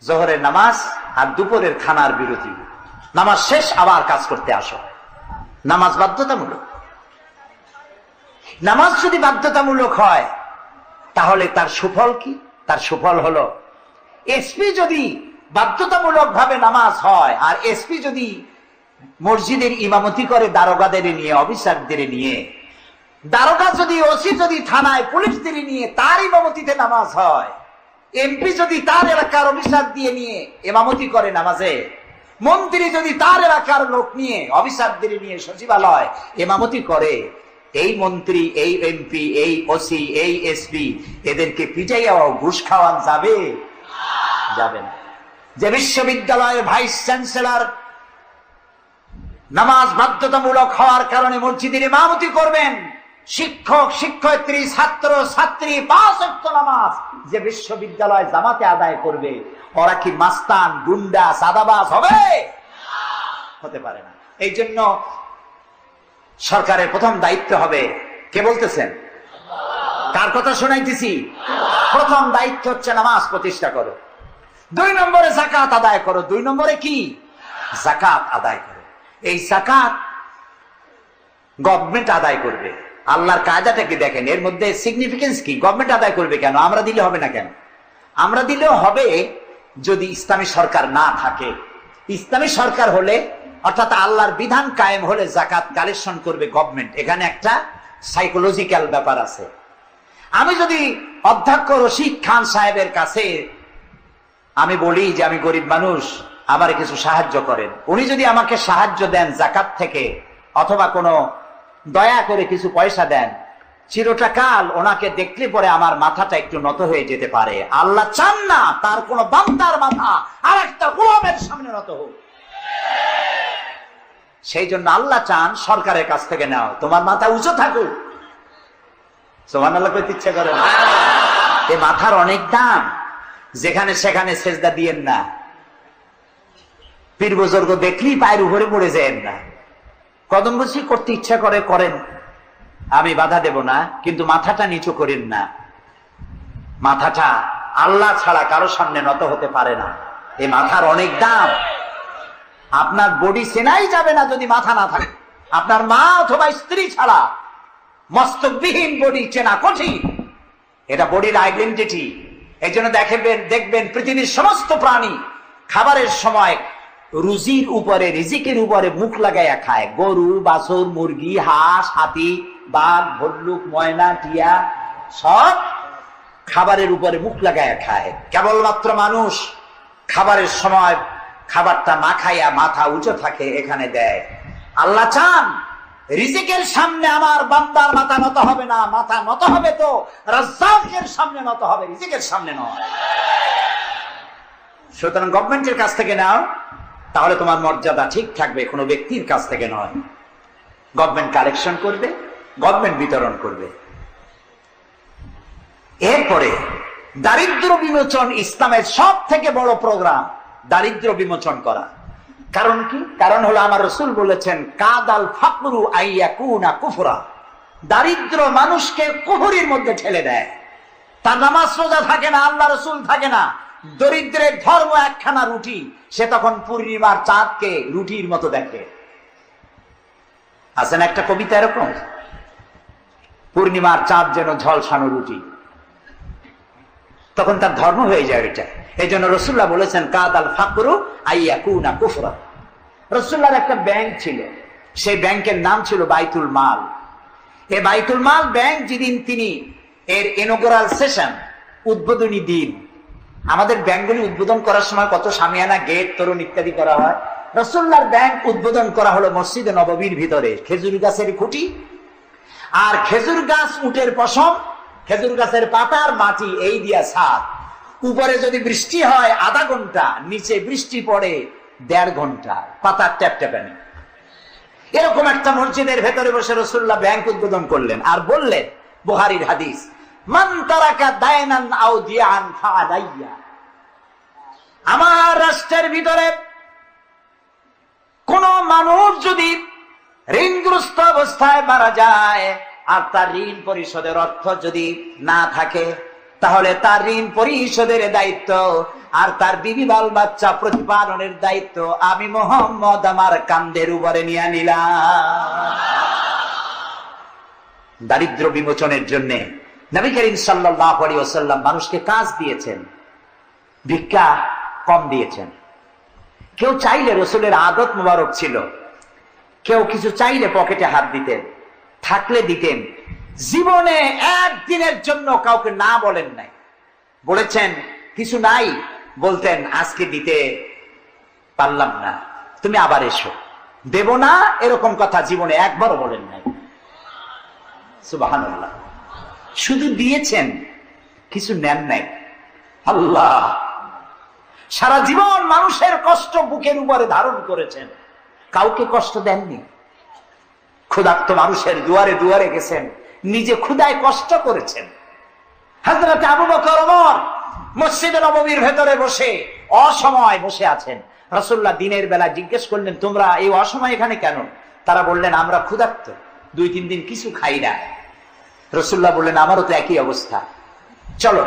জোহরের নামাজ আর দুপুরের খানার বিরতি। নামাজ শেষ, আবার কাজ করতে আসো। নামাজ বাধ্যতামূলক। নামাজ যদি বাধ্যতামূলক হয় তাহলে তার সুফল কি? তার সুফল হলো, এসপি যদি বাধ্যতামূলক ভাবে নামাজ হয়, আর এসপি যদি মসজিদের ইমামতি করে দারোগাদের নিয়ে, অফিসারদের নিয়ে, দারোগা যদি, ওসি যদি থানায় পুলিশদের নিয়ে তার ইমামতিতে নামাজ হয়, এমপি যদি তার এলাকার অফিসার দিয়ে নিয়ে ইমামতি করে নামাজে, মন্ত্রী যদি তার এলাকার লোক নিয়ে অফিসারদের নিয়ে সচিবালয় ইমামতি করে, এই মন্ত্রী, এই এমপি, এই ওসি, এই এসপি এদেরকে পিটাইয়া ঘুষ খাওয়ান যাবে? যাবে না। যে বিশ্ববিদ্যালয়ের ভাইস চ্যান্সেলর নামাজ বাধ্যতামূলক হওয়ার কারণে মসজিদের ইমামতি করবেন, শিক্ষক, শিক্ষয়িত্রী, ছাত্র, ছাত্রী 5 ওয়াক্ত নামাজ যে বিশ্ববিদ্যালয় জামাতে আদায় করবে, ওরা কি মাস্তান, গুন্ডা, সাদাবাজ হবে? হতে পারে না। এই জন্য সরকারের প্রথম দায়িত্ব হবে, কে বলতেছেন? কার কথা শোনাইতেছি? প্রথম দায়িত্ব হচ্ছে নামাজ প্রতিষ্ঠা করো। 2 নম্বরে যাকাত আদায় করো। 2 নম্বরে কি? যাকাত আদায় করো। এই যাকাত গভর্নমেন্ট আদায় করবে। আল্লাহর কায়দাটা কি দেখেন, এর মধ্যে সিগনিফিকেন্স কি? গভর্নমেন্ট আদায় করবে কেন? আমরা দিলে হবে না কেন? আমরা দিলেও হবে যদি ইসলামী সরকার না থাকে। ইসলামী সরকার হলে, অর্থাৎ আল্লাহর বিধান কায়েম হলে যাকাত কালেকশন করবে গভর্নমেন্ট। এখানে একটা সাইকোলজিক্যাল ব্যাপার আছে। আমি যদি অধ্যক্ষ রশিদ খান সাহেবের কাছে আমি বলি যে আমি গরিব মানুষ, আমার কিছু সাহায্য করেন, উনি যদি আমাকে সাহায্য দেন যাকাত থেকে, অথবা কোনো দয়া করে কিছু পয়সা দেন, চিরটাকাল ওনাকে দেখলে পরে আমার মাথাটা একটু নত হয়ে যেতে পারে। আল্লাহ চান না তার কোন বান্দার মাথা আর একটা গোলামের সামনে নত হোক। সেই জন্য আল্লাহ চান সরকারের কাছ থেকে নাও, তোমার মাথা উঁচু থাকুক। সুবহানাল্লাহ কইতে ইচ্ছা করে না? এই মাথার অনেক দাম। যেখানে সেখানে সেজদা দিয়েন না। পীর বুজুর্গ দেখলেই পায়ের উপরে পড়ে যায়েন না। কদম বসি করতে ইচ্ছা করে করেন, আমি বাধা দেব না, কিন্তু মাথাটা নিচু করেন না। মাথাটা আল্লাহ ছাড়া কারো সামনে নত হতে পারে না। এই মাথার অনেক দাম। আপনার বডি চেনাই যাবে না যদি মাথা না থাকে। আপনার মা অথবা স্ত্রী ছাড়া মস্তকবিহীন বডি চেনা কঠিন। এটা বডির আইডেন্টিটি। এই জন্য দেখবেন পৃথিবীর সমস্ত প্রাণী খাবারের সময় রুজির উপরে, রিজিকের উপরে মুখ লাগাইয়া খায়। গরু, বাছুর, মুরগি, হাঁস, হাতি, বাঘ, ভল্লুক, ময়না, টিয়া সব খাবারের উপরে মুখ লাগাইয়া খায়। কেবলমাত্র মানুষ খাবারের সময় খাবারটা না খাইয়া মাথা উঁচু থাকে, এখানে দেয়। আল্লাহ চান রিজিকের সামনে আমার বান্দার মাথা নত হবে না। মাথা নত হবে তো রাজ্জাকের সামনে নত হবে, রিজিকের সামনে নয়। সুতরাং গভর্নমেন্টের কাছ থেকে নাও, তাহলে তোমার মর্যাদা ঠিক থাকবে, কোনো ব্যক্তির কাছ থেকে নয়। গভর্নমেন্ট কালেকশন করবে, গভর্নমেন্ট বিতরণ করবে। এরপরে দারিদ্র বিমোচন ইসলামের সব থেকে বড় প্রোগ্রাম, দারিদ্র বিমোচন করা। কারণ কি? কারণ হলো আমার রাসূল বলেছেন, কাদাল ফাকরু আইয়াকুনা কুফরা। দারিদ্র মানুষকে কুফরির মধ্যে ঠেলে দেয়। তার নামাজ রোজা থাকে না, আল্লাহ রাসূল থাকে না। দরিদ্রের ধর্ম একখানা রুটি, সে তখন পূর্ণিমার চাঁদকে রুটির মতো দেখে। আছেন একটা কবিতা এরকম, পূর্ণিমার চাঁদ যেন ঝলসানো রুটি। তখন তার ধর্ম হয়ে যায় এটা। এই জন্য রসুল্লাহ বলেছেন কাদাল ফাকরু আইয়াকুনা কুফরা। রসুল্লাহর একটা ব্যাংক ছিল, সেই ব্যাংকের নাম ছিল বাইতুল মাল। এই বাইতুল মাল ব্যাংক যেদিন তিনি এর ইনঅগ্রাল সেশন, উদ্বোধনী দিন, আমাদের ব্যাংকগুলি উদ্বোধন করার সময় কত শামিয়ানা, গেট, তোরণ ইত্যাদি করা হয়। রসুল্লাহর ব্যাংক উদ্বোধন করা হলো মসজিদে নববীর ভিতরে, খেজুর গাছের খুঁটি আর খেজুর গাছ, উটের পশম, খেজুর গাছের পাতার মাটি, এই দিয়া ছাদ। উপরে যদি বৃষ্টি হয় আধা ঘন্টা, নিচে বৃষ্টি পড়ে 1.5 ঘন্টা, পাতার ট্যাপট্যাপানি। এরকম একটা মসজিদের ভেতরে বসে রসুল্লাহ ব্যাংক উদ্বোধন করলেন আর বললেন, বুখারীর হাদিস, মান তারাকা দায়নান আও দিয়ান ফাআলাইয়া। আমার রাষ্ট্রের ভিতরে কোন মানুষ যদি ঋণগ্রস্ত অবস্থায় মারা যায় আর তার ঋণ পরিশোধের অর্থ যদি না থাকে, তাহলে তার ঋণ পরিশোধের দায়িত্ব আর তার বিবি বাল বাচ্চা প্রতিপালনের দায়িত্ব আমি মুহাম্মদ আমার কাঁধের উপরে নিয়ে নিলাম। দারিদ্র বিমোচনের জন্য নবী করিম সাল্লাল্লাহু আলাইহি ওয়াসাল্লাম মানুষকে কাজ দিয়েছেন, ভিক্ষা কম দিয়েছেন। কেউ চাইলে, রসুলের আদত মুবারক ছিল, কেউ কিছু চাইলে পকেটে হাত দিতেন, থাকলে দিতেন। জীবনে একদিনের জন্য কাউকে না বলেন নাই। বলেছেন কিছু নাই, বলতেন আজকে দিতে পারলাম না, তুমি আবার এসো, দেব না, এরকম কথা জীবনে একবারও বলেন নাই। সুবহানাল্লাহ। শুধু দিয়েছেন, কিছু নেন নাই। আল্লাহ, সারা জীবন মানুষের কষ্ট বুকের উপরে ধারণ করেছেন, কাউকে কষ্ট দেননি। ক্ষুধার্ত মানুষের দুয়ারে দুয়ারে গেছেন, নিজে ক্ষুধায় কষ্ট করেছেন। হযরত আবু বকর ওমর মসজিদে নববীর ভেতরে বসে অসময় বসে আছেন। রাসূলুল্লাহ দিনের বেলা জিজ্ঞেস করলেন, তোমরা এই অসময় এখানে কেন? তারা বললেন, আমরা ক্ষুধার্ত, 2-3 দিন কিছু খাই না। রাসূলুল্লাহ বললেন, আমারও তো একই অবস্থা, চলো।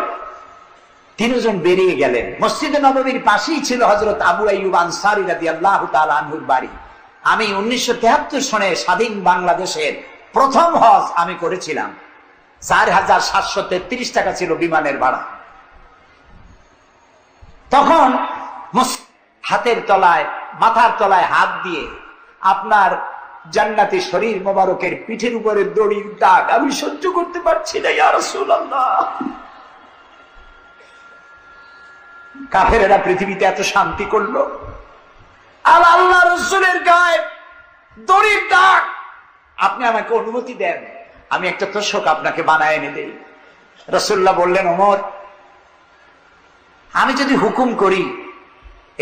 3 জন বেরিয়ে গেলেন। মসজিদে নববীর পাশেই ছিল হযরত আবু আইয়ুব আনসারী রাদিয়াল্লাহু তাআলা আনহুর বাড়ি। আমি 1973 সনে স্বাধীন বাংলাদেশের প্রথম হজ আমি করেছিলাম। 4733 টাকা ছিল বিমানের ভাড়া। তখন হাতের তলায়, মাথার তলায় হাত দিয়ে আপনার জান্নাতি শরীর মোবারকের পিঠের উপরে দড়ির দাগ আমি সহ্য করতে পারছি না, ইয়া রাসূলুল্লাহ। কাফেরেরা পৃথিবীতে এত শান্তি করলো, আর আল্লাহ রাসূলের গায়ে দড়ির দাগ। আপনি আমাকে অনুমতি দেন, আমি একটা তোষক আপনাকে বানায় এনে দেই। রাসূলুল্লাহ বললেন, ওমর, আমি যদি হুকুম করি,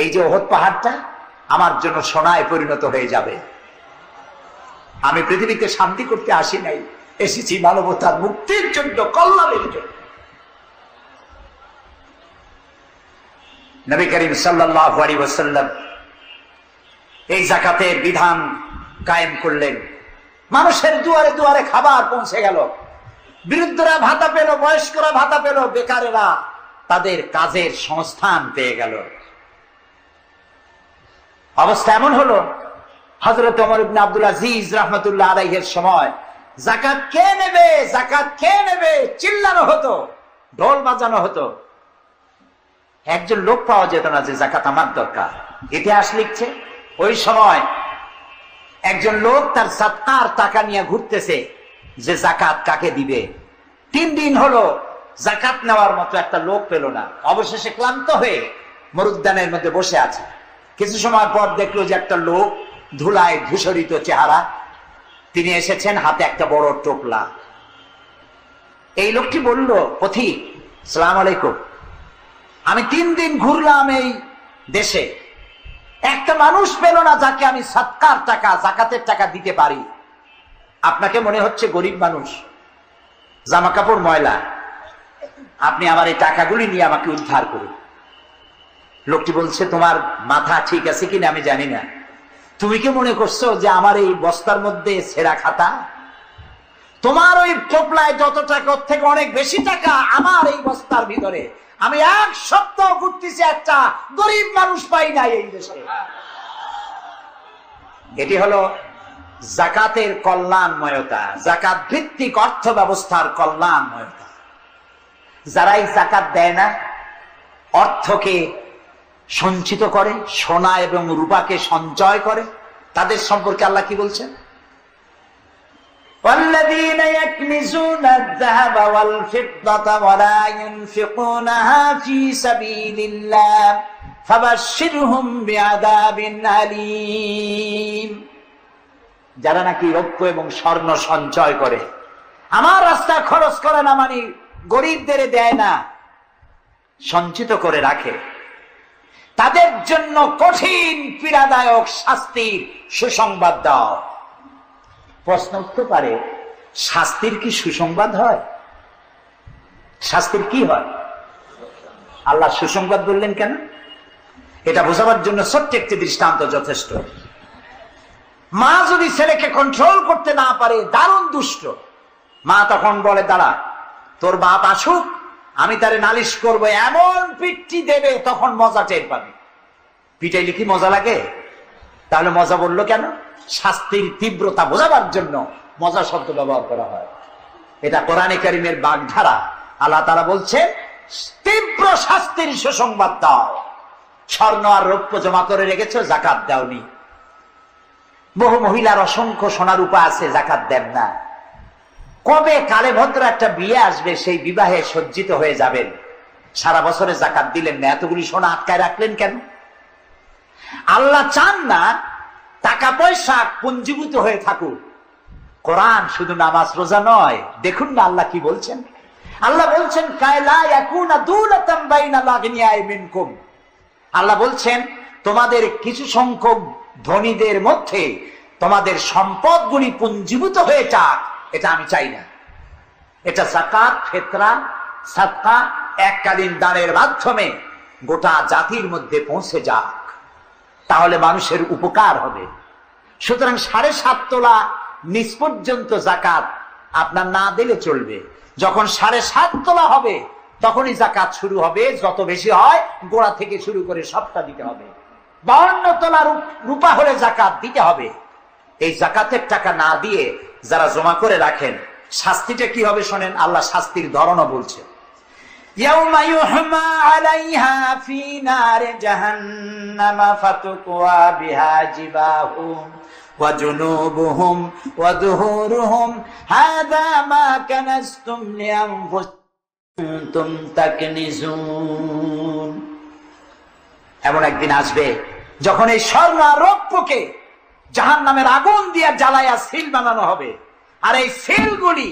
এই যে ওহদ পাহাড়টা আমার জন্য সোনায় পরিণত হয়ে যাবে। আমি পৃথিবীতে শান্তি করতে আসি নাই, এসেছি মানবতার মুক্তির জন্য, কল্যাণের জন্য। নবী করিম সাল্লাল্লাহু আলাইহি ওয়াসাল্লাম এই যাকাতের বিধান কায়েম করলেন। মানুষের দুয়ারে দুয়ারে খাবার পৌঁছে গেল। বৃদ্ধরা ভাতা পেল, বয়স্করা ভাতা পেল, বেকারেরা তাদের কাজের সংস্থান পেয়ে গেল। অবস্থা এমন হলো, হযরত ওমর ইবনে আব্দুল আজিজ রাহমাতুল্লাহ আলাইহির সময় যাকাত কে নেবে, যাকাত কে নেবে চিল্লানো হতো, ঢোল বাজানো হতো। একজন লোক পাওয়া যেত না যে যাকাত আমার দরকার। ইতিহাস লিখছে, ওই সময় একজন লোক তার সাদকার টাকা নিয়ে ঘুরতেছে যে যাকাত কাকে দিবে। 3 দিন হলো যাকাত নেওয়ার মতো একটা লোক পেল না। অবশেষে ক্লান্ত হয়ে মরুদ্যানের মধ্যে বসে আছে। কিছু সময় পর দেখলো যে একটা লোক, ধুলায় ধূসরিত চেহারা, তিনি এসেছেন, হাতে একটা বড় টোপলা। এই লোকটি বলল, পথিক, সালাম আলাইকুম, আমি 3 দিন ঘুরলাম এই দেশে, একটা মানুষ পেল না যাকে আমি সদকার টাকা, যাকাতের টাকা দিতে পারি। আপনাকে মনে হচ্ছে গরিব মানুষ, জামা কাপড় ময়লা, আপনি আমার এই টাকাগুলি নিয়ে আমাকে উদ্ধার করুন। লোকটি বলছে, তোমার মাথা ঠিক আছে কিনা আমি জানি না, তুমি কি মনে করছো যে আমার এই বস্তার মধ্যে ছেঁড়া খাতা? তোমার ওই টোপলায় যত টাকা, ওর থেকে অনেক বেশি টাকা আমার এই বস্তার ভিতরে। আমি 1 সপ্তাহ ঘুরতেছি, একটা গরিব মানুষ পাই না এই দেশে। এটি হলো জাকাতের কল্যাণময়তা, জাকাত ভিত্তিক অর্থ ব্যবস্থার কল্যাণময়তা। যারাই জাকাত দেয় না, অর্থকে সঞ্চিত করে, সোনা এবং রূপাকে সঞ্চয় করে, তাদের সম্পর্কে আল্লাহ কি বলছেন? والذين يكنزون الذهب والفضة ولا ينفقونها في سبيل الله فبشرهم بعذاب أليم। যারা নাকি রৌপ্য এবং স্বর্ণ সঞ্চয় করে, আমার রাস্তা খরচ করে না, মানে গরিবদের দেয় না, সঞ্চিত করে রাখে, তাদের জন্য কঠিন পীড়াদায়ক শাস্তির সুসংবাদ দাও। প্রশ্ন উঠতে পারে, শাস্তির কি সুসংবাদ হয়? শাস্তির কি হয়? আল্লাহ সুসংবাদ বললেন কেন? এটা বোঝাবার জন্য ছোট্ট একটি দৃষ্টান্ত যথেষ্ট। মা যদি ছেলেকে কন্ট্রোল করতে না পারে, দারুণ দুষ্ট, মা তখন বলে, দাঁড়া, তোর বাপ আসুক, আমি তারে নালিশ করব, এমন পিটটি দেবে তখন মজা টের পাবে। পিটাইলে কি মজা লাগে? তাহলে মজা বললো কেন? শাস্তির তীব্রতা বোঝাবার জন্য মজা শব্দ ব্যবহার করা হয়। এটা কোরআনে কারিমের বাগধারা। আল্লাহ তাআলা বলছেন, তীব্র শাস্তির সুসংবাদ দাও। স্বর্ণ আর রৌপ্য জমা করে রেখেছো, জাকাত দাওনি। বহু মহিলার অসংখ্য সোনা রূপা আছে, জাকাত দেন না। কবে কালে ভদ্র একটা বিয়ে আসবে, সেই বিবাহে সজ্জিত হয়ে যাবেন, সারা বছরে জাকাত দিলেন না, এতগুলি সোনা আটকায় রাখলেন কেন? আল্লাহ চান না টাকা পয়সা পুঞ্জীভূত হয়ে থাকুক। কোরআন শুধু নামাজ রোজা নয়, দেখুন না আল্লাহ কি বলছেন। আল্লাহ বলছেন, কায়লা ইয়াকুনা দুলাতাম বাইনাল আগনিয়াই মিনকুম। আল্লাহ বলছেন, তোমাদের কিছু সংখ্যক ধনীদের মধ্যে তোমাদের সম্পদগুলি পুঞ্জীভূত হয়ে যাক, এটা আমি চাই না। এটা যাকাত, ফিতরা, সাদকা, এককালীন দানের মাধ্যমে গোটা জাতির মধ্যে পৌঁছে যাক, তাহলে মানুষের উপকার হবে। সুতরাং 7.5 তোলা নিচ পর্যন্ত জাকাত আপনার না দিলে চলবে। যখন 7.5 তোলা হবে তখনই জাকাত শুরু হবে। যত বেশি হয় গোড়া থেকে শুরু করে সবটা দিতে হবে। 52 তোলা রূপা হলে জাকাত দিতে হবে। এই জাকাতের টাকা না দিয়ে যারা জমা করে রাখেন, শাস্তিটা কি হবে শোনেন। আল্লাহ শাস্তির ধরনও বলছে, ইয়াউমা ইউহমা আলাইহা ফি নারি জাহান্নাম ফাতুকওয়া বিহা জিবাহুম ওয়া জুনুবুহুম ওয়া যুহুরুহুম হাযা মা কানাসতুম লিআনফুসিকুম তাকনিজুন। এমন একদিন আসবে যখন এই স্বর্ণ আর রৌপ্যকে জাহান্নামের আগুন দিয়ে জ্বালায়া সিল বানানো হবে, আর এই সিলগুলি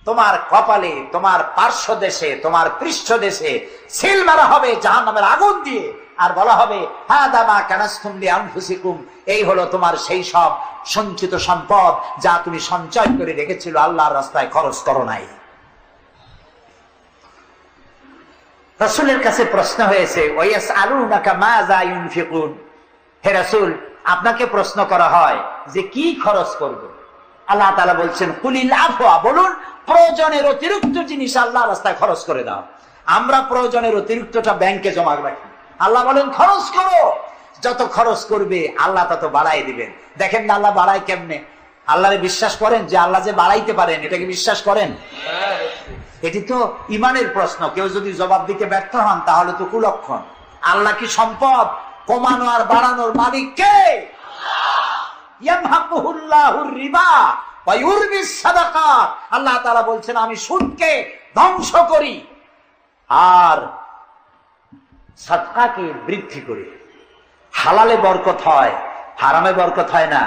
তোমার কপালে, তোমার পার্শ্ব দেশে, তোমার পৃষ্ঠ দেশে সিল মারা হবে জাহান্নামের আগুন দিয়ে, আর বলা হবে, হাযা মা কানাসতুম লিআনফুসিকুম, এই হলো তোমার সেই সব সঞ্চিত সম্পদ যা তুমি সঞ্চয় করে রেখেছিল, আল্লাহর রাস্তায় খরচ করো নাই। রাসূলের কাছে প্রশ্ন হয়েছে, ওয়ায়াসআলুনাকা মাযা ইউনফিকুন, হে রাসূল, আপনাকে প্রশ্ন করা হয় যে কি খরচ করব। আল্লাহ তাআলা বলছেন, কুলিল আফওয়া, বলুন প্রয়োজনের অতিরিক্ত জিনিস আল্লাহর রাস্তায় খরচ করে দাও। আমরা প্রয়োজনের অতিরিক্তটা ব্যাংকে জমা রাখি। আল্লাহ বলেন খরচ করো, যত খরচ করবে আল্লাহ তত বাড়াই দিবেন। দেখেন না আল্লাহ বাড়ায় কেমনে। আল্লাহরে বিশ্বাস করেন যে আল্লাহ যে বাড়াইতে পারেন, এটাকে বিশ্বাস করেন? এটি তো ইমানের প্রশ্ন। কেউ যদি জবাব দিতে ব্যর্থ হন তাহলে তো কুলক্ষণ। আল্লাহ কি সম্পদ কমানো আর বাড়ানোর মালিক কে? ইয়ামহাকুহুল্লাহুর রিবা ওয়া ইউরবিস সাদাকাত। আল্লাহ তাআলা বলছেন, আমি সুদকে ধ্বংস করি আর সাদকাকে বৃদ্ধি করি। হালালে বরকত হয়, হারামে বরকত হয় না।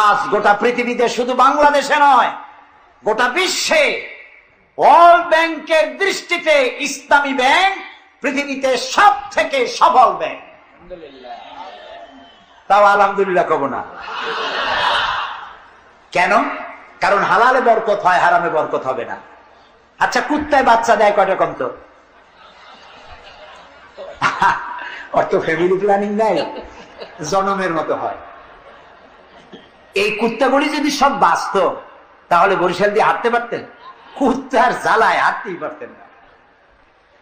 আজ গোটা পৃথিবীতে, শুধু বাংলাদেশে নয়, গোটা বিশ্বে ওয়ার্ল্ড ব্যাংকের দৃষ্টিতে ইসলামী ব্যাংক পৃথিবীতে সব থেকে সফল ব্যাংক। তাও আলহামদুলিল্লাহ কব না। কেন? কারণ হালালে বরকত হয়, হারামে বরকত হবে না। আচ্ছা, কুত্তায় বাচ্চা দেয় কয়টা কম তো? অর্থ ফ্যামিলি প্ল্যানিং নাই, জনমের মতো হয়। এই কুত্তাগুলি যদি সব বাঁচত তাহলে বরিশাল দিয়ে হাঁটতে পারতেন? কুত্তার জ্বালায় হাঁটতেই পারতেন না।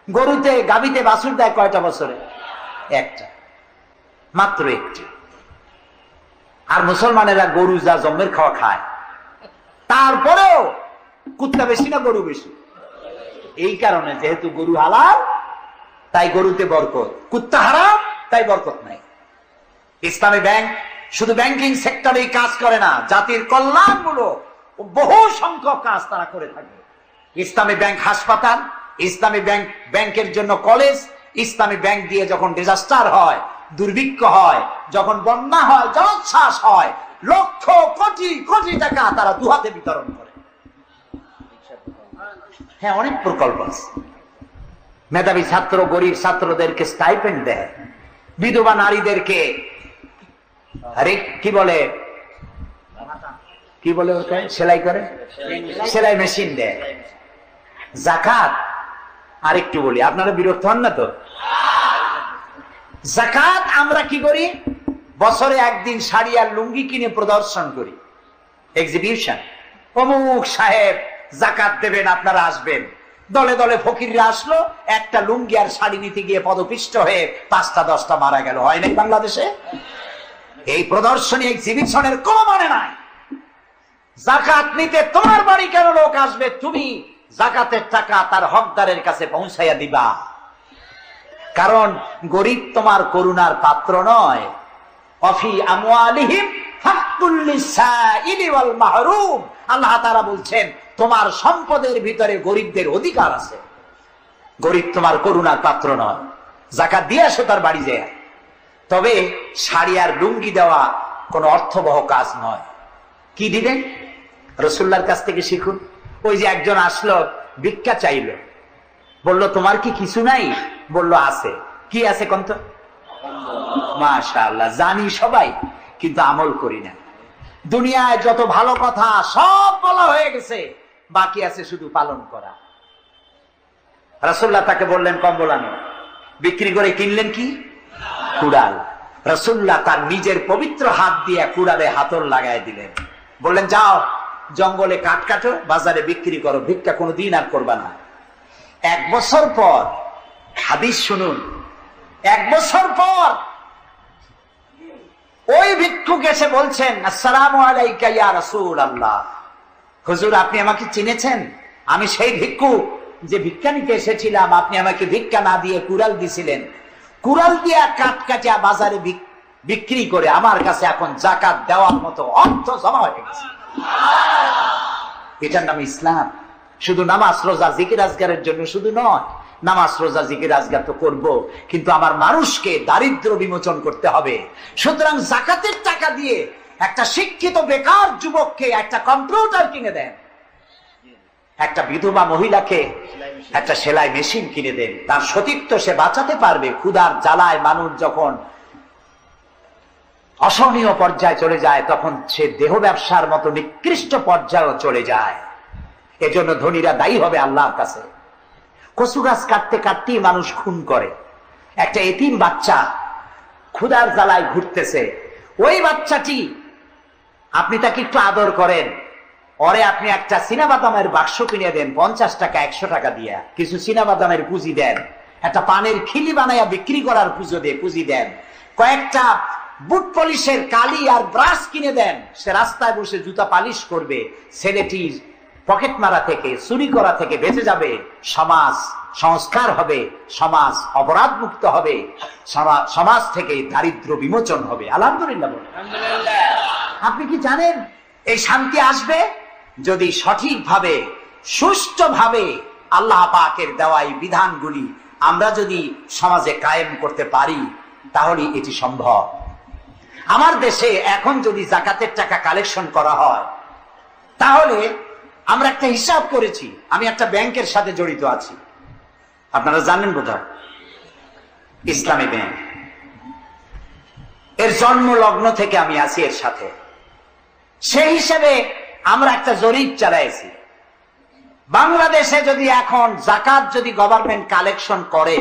গরুতে, গাভীতে বাছুর দেয় কয়টা বছরে? একটা, মাত্র একটি। আর মুসলমানেরা গরু যা জন্মের খাওয়া খায়, তারপরেও কুত্তা বেশি না গরু বেশি? এই কারণে যেহেতু গরু হালাল তাই গরুতে বরকত, কুত্তা হারাম তাই বরকত নাই। ইসলামী ব্যাংক শুধু ব্যাংকিং সেক্টরেই কাজ করে না, জাতির কল্যাণমূলক বহু সংখ্যক কাজ তারা করে থাকে। ইসলামী ব্যাংক হাসপাতাল, ইসলামী ব্যাংক ব্যাংকের জন্য কলেজ, ইসলামী ব্যাংক দিয়ে যখন ডিজাস্টার হয়, দুর্ভিক্ষ হয়, যখন বন্যা হয়, জলোচ্ছ্বাস হয়, লক্ষ কোটি কোটি টাকা তারা দুহাতে বিতরণ করে। হ্যাঁ, অনেক প্রকল্প আছে। মেধাবী ছাত্র, গরিব ছাত্রদেরকে স্টাইপেন্ড দেয়, বিধবা নারীদেরকে কি বলে ওকে সেলাই করে, সেলাই মেশিন দেয়। যাকাত আর একটু বলি, আপনারা বিরক্ত হন না তো? যাকাত আমরা কি করি? বছরে একদিন শাড়ি আর লুঙ্গি কিনে প্রদর্শন করি, এক্সিবিশন। অমুক সাহেব যাকাত দেবেন, আপনারা আসবেন। দলে দলে ফকিররা আসলো, একটা লুঙ্গি আর শাড়ি নিতে গিয়ে পদপিষ্ট হয়ে 5টা 10টা মারা গেল। হয় নাই বাংলাদেশে? এই প্রদর্শনী এক্সিবিশনের কোন মানে নাই। যাকাত নিতে তোমার বাড়ি কেন লোক আসবে? তুমি যাকাতের টাকা তার হকদারের কাছে পৌঁছাইয়া দিবা। কারণ গরিব তোমার করুণার পাত্র নয়। অফি আমওয়ালিহিম হাক্কুল লিসাইলি ওয়াল মাহরুম। আল্লাহ তাআলা বলছেন তোমার সম্পদের ভিতরে গরিবদের অধিকার আছে। গরিব তোমার করুণার পাত্র নয়, যাকাত দিয়ে আসো তার বাড়ি যায়। তবে শাড়ি আর লুঙ্গি দেওয়া কোনো অর্থবহ কাজ নয়। কি দিবেন? রাসূলুল্লাহর কাছ থেকে শিখুন। ওই যে একজন আসলো, ভিক্ষা চাইল, বলল তোমার কি কিছু নাই? বলল আছে। কি আছে কোন তো? মাশাআল্লাহ, জানি সবাই, কিন্তু আমল করি না। দুনিয়ায় যত ভালো কথা সব বলা হয়ে গেছে, বাকি আছে শুধু পালন করা। রাসূলুল্লাহ তাকে বললেন কম্বল আনো। বিক্রি করে কিনলেন কি? কুড়াল। রাসূলুল্লাহ তার নিজের পবিত্র হাত দিয়ে কুড়ালে হাতল লাগাই দিলেন। বললেন যাও জঙ্গলে কাঠ কাটো, বাজারে বিক্রি করো, ভিক্ষা কোনোদিন আর করবা না। 1 বছর পর, হাদিস শুনুন, 1 বছর পর ওই ভিক্ষুক এসে বলছেন আসসালামু আলাইকা ইয়া রাসূলুল্লাহ। হুজুর আপনি আমাকে চিনেছেন? আমি সেই ভিক্ষুক যে ভিক্ষা নিতে এসেছিলাম। আপনি আমাকে ভিক্ষা না দিয়ে কুড়াল দিছিলেন। কুড়াল দিয়া কাঠ কাটিয়া বাজারে বিক্রি করে আমার কাছে এখন যাকাত দেওয়ার মতো অর্থ জমা হয়ে গেছে। এটার নাম ইসলাম। শুধু নামাজ রোজা জিকির আজগারের জন্য শুধু নয়, নামাজ রোজা জিকির আজগার তো করব, কিন্তু আমার মানুষকে দারিদ্র বিমোচন করতে হবে। সুতরাং যাকাতের টাকা দিয়ে একটা শিক্ষিত বেকার যুবককে একটা কম্পিউটার কিনে দেন, একটা বিধবা মহিলাকে একটা সেলাই মেশিন কিনে দেন। তার সতীত্ব সে বাঁচাতে পারবে। ক্ষুধার জ্বালায় মানুষ যখন অসহনীয় পর্যায়ে চলে যায়, তখন সে দেহ ব্যবসার মতো নিকৃষ্ট পর্যায়ে চলে যায়। এজন্য ধনীরা দায়ী হবে আল্লাহর কাছে। কচু গাছ কাটতে কাটতেই মানুষ খুন করে। একটা এতিম বাচ্চা ক্ষুধার জ্বালায় ঘুরতেছে, ওই বাচ্চাটি আপনি তাকে একটু আদর করেন, ওরে আপনি একটা চীনাবাদামের বাক্স কিনে দেন 50 টাকা 100 টাকা দিয়া, কিছু চীনাবাদামের পুঁজি দেন, একটা পানের খিলি বানাইয়া বিক্রি করার পুঁজি দেন, কয়েকটা বুট পলিশের কালি আর ব্রাশ কিনে দেন, সে রাস্তায় বসে জুতা পালিশ করবে। ছেলেটি পকেট মারা থেকে, চুরি করা থেকে বেঁচে যাবে। সমাজ সংস্কার হবে, সমাজ অপরাধ মুক্ত হবে, সমাজ থেকে দারিদ্র বিমোচন হবে। আলহামদুলিল্লাহ। আপনি কি জানেন এই শান্তি আসবে যদি সঠিকভাবে সুষ্ঠুভাবে আল্লাহ পাকের দেওয়া এই বিধানগুলি আমরা যদি সমাজে কায়েম করতে পারি, তাহলে এটি সম্ভব। আমার দেশে এখন যদি যাকাতের টাকা কালেকশন করা হয়, তাহলে আমরা একটা হিসাব করেছি। আমি একটা ব্যাংকের সাথে জড়িত আছি, আপনারা জানেন বোধহয়, ইসলামী ব্যাংক। এর জন্ম লগ্ন থেকে আমি আছি এর সাথে। সেই হিসেবে আমরা একটা জরিপ চালাইছি। বাংলাদেশে যদি এখন যাকাত যদি গভর্নমেন্ট কালেকশন করে,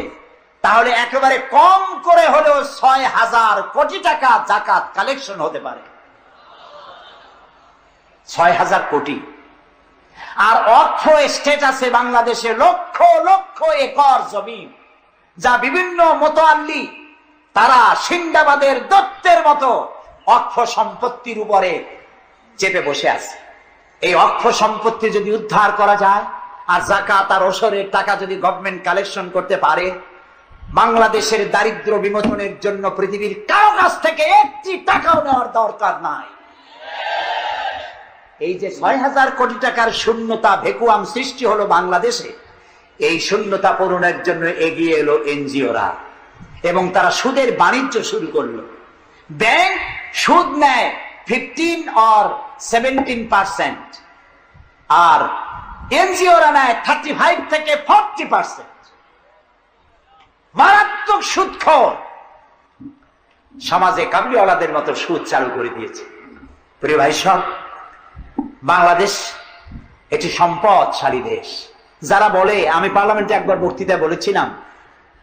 তাহলে একেবারে কম করে হলেও 6,000 কোটি টাকা যাকাত কালেকশন হতে পারে। 6,000 কোটি। আর অর্থ এস্টেট আছে বাংলাদেশে লক্ষ লক্ষ একর জমি, যা বিভিন্ন মোতাল্লি তারা সিন্দাবাদের দত্তের মতো অক্ষ সম্পত্তির উপরে চেপে বসে আছে। এই অক্ষ সম্পত্তি যদি উদ্ধার করা যায় আর যাকাত আর ওসরের টাকা যদি গভর্নমেন্ট কালেকশন করতে পারে, বাংলাদেশের দারিদ্র বিমোচনের জন্য পৃথিবীর কারো কাছ থেকে একটি টাকাও নেওয়ার দরকার নাই। এই যে ৬,০০০ কোটি টাকার শূন্যতা ভেকুয়াম সৃষ্টি হলো বাংলাদেশে, এই শূন্যতা পূরণের জন্য এগিয়ে এলো এনজিওরা এবং তারা সুদের বাণিজ্য শুরু করলো। ব্যাংক সুদ নেয় 15 or 17%, আর এনজিওরা নেয় 35 থেকে 40%। মারাত্মক সুদখোর সমাজে কাবুলিওয়ালাদের মতো সুদ চালু করে দিয়েছে। প্রিয় ভাই সব, বাংলাদেশ একটি সম্পদশালী দেশ। যারা বলে, আমি পার্লামেন্টে একবার বক্তৃতায় বলেছিলাম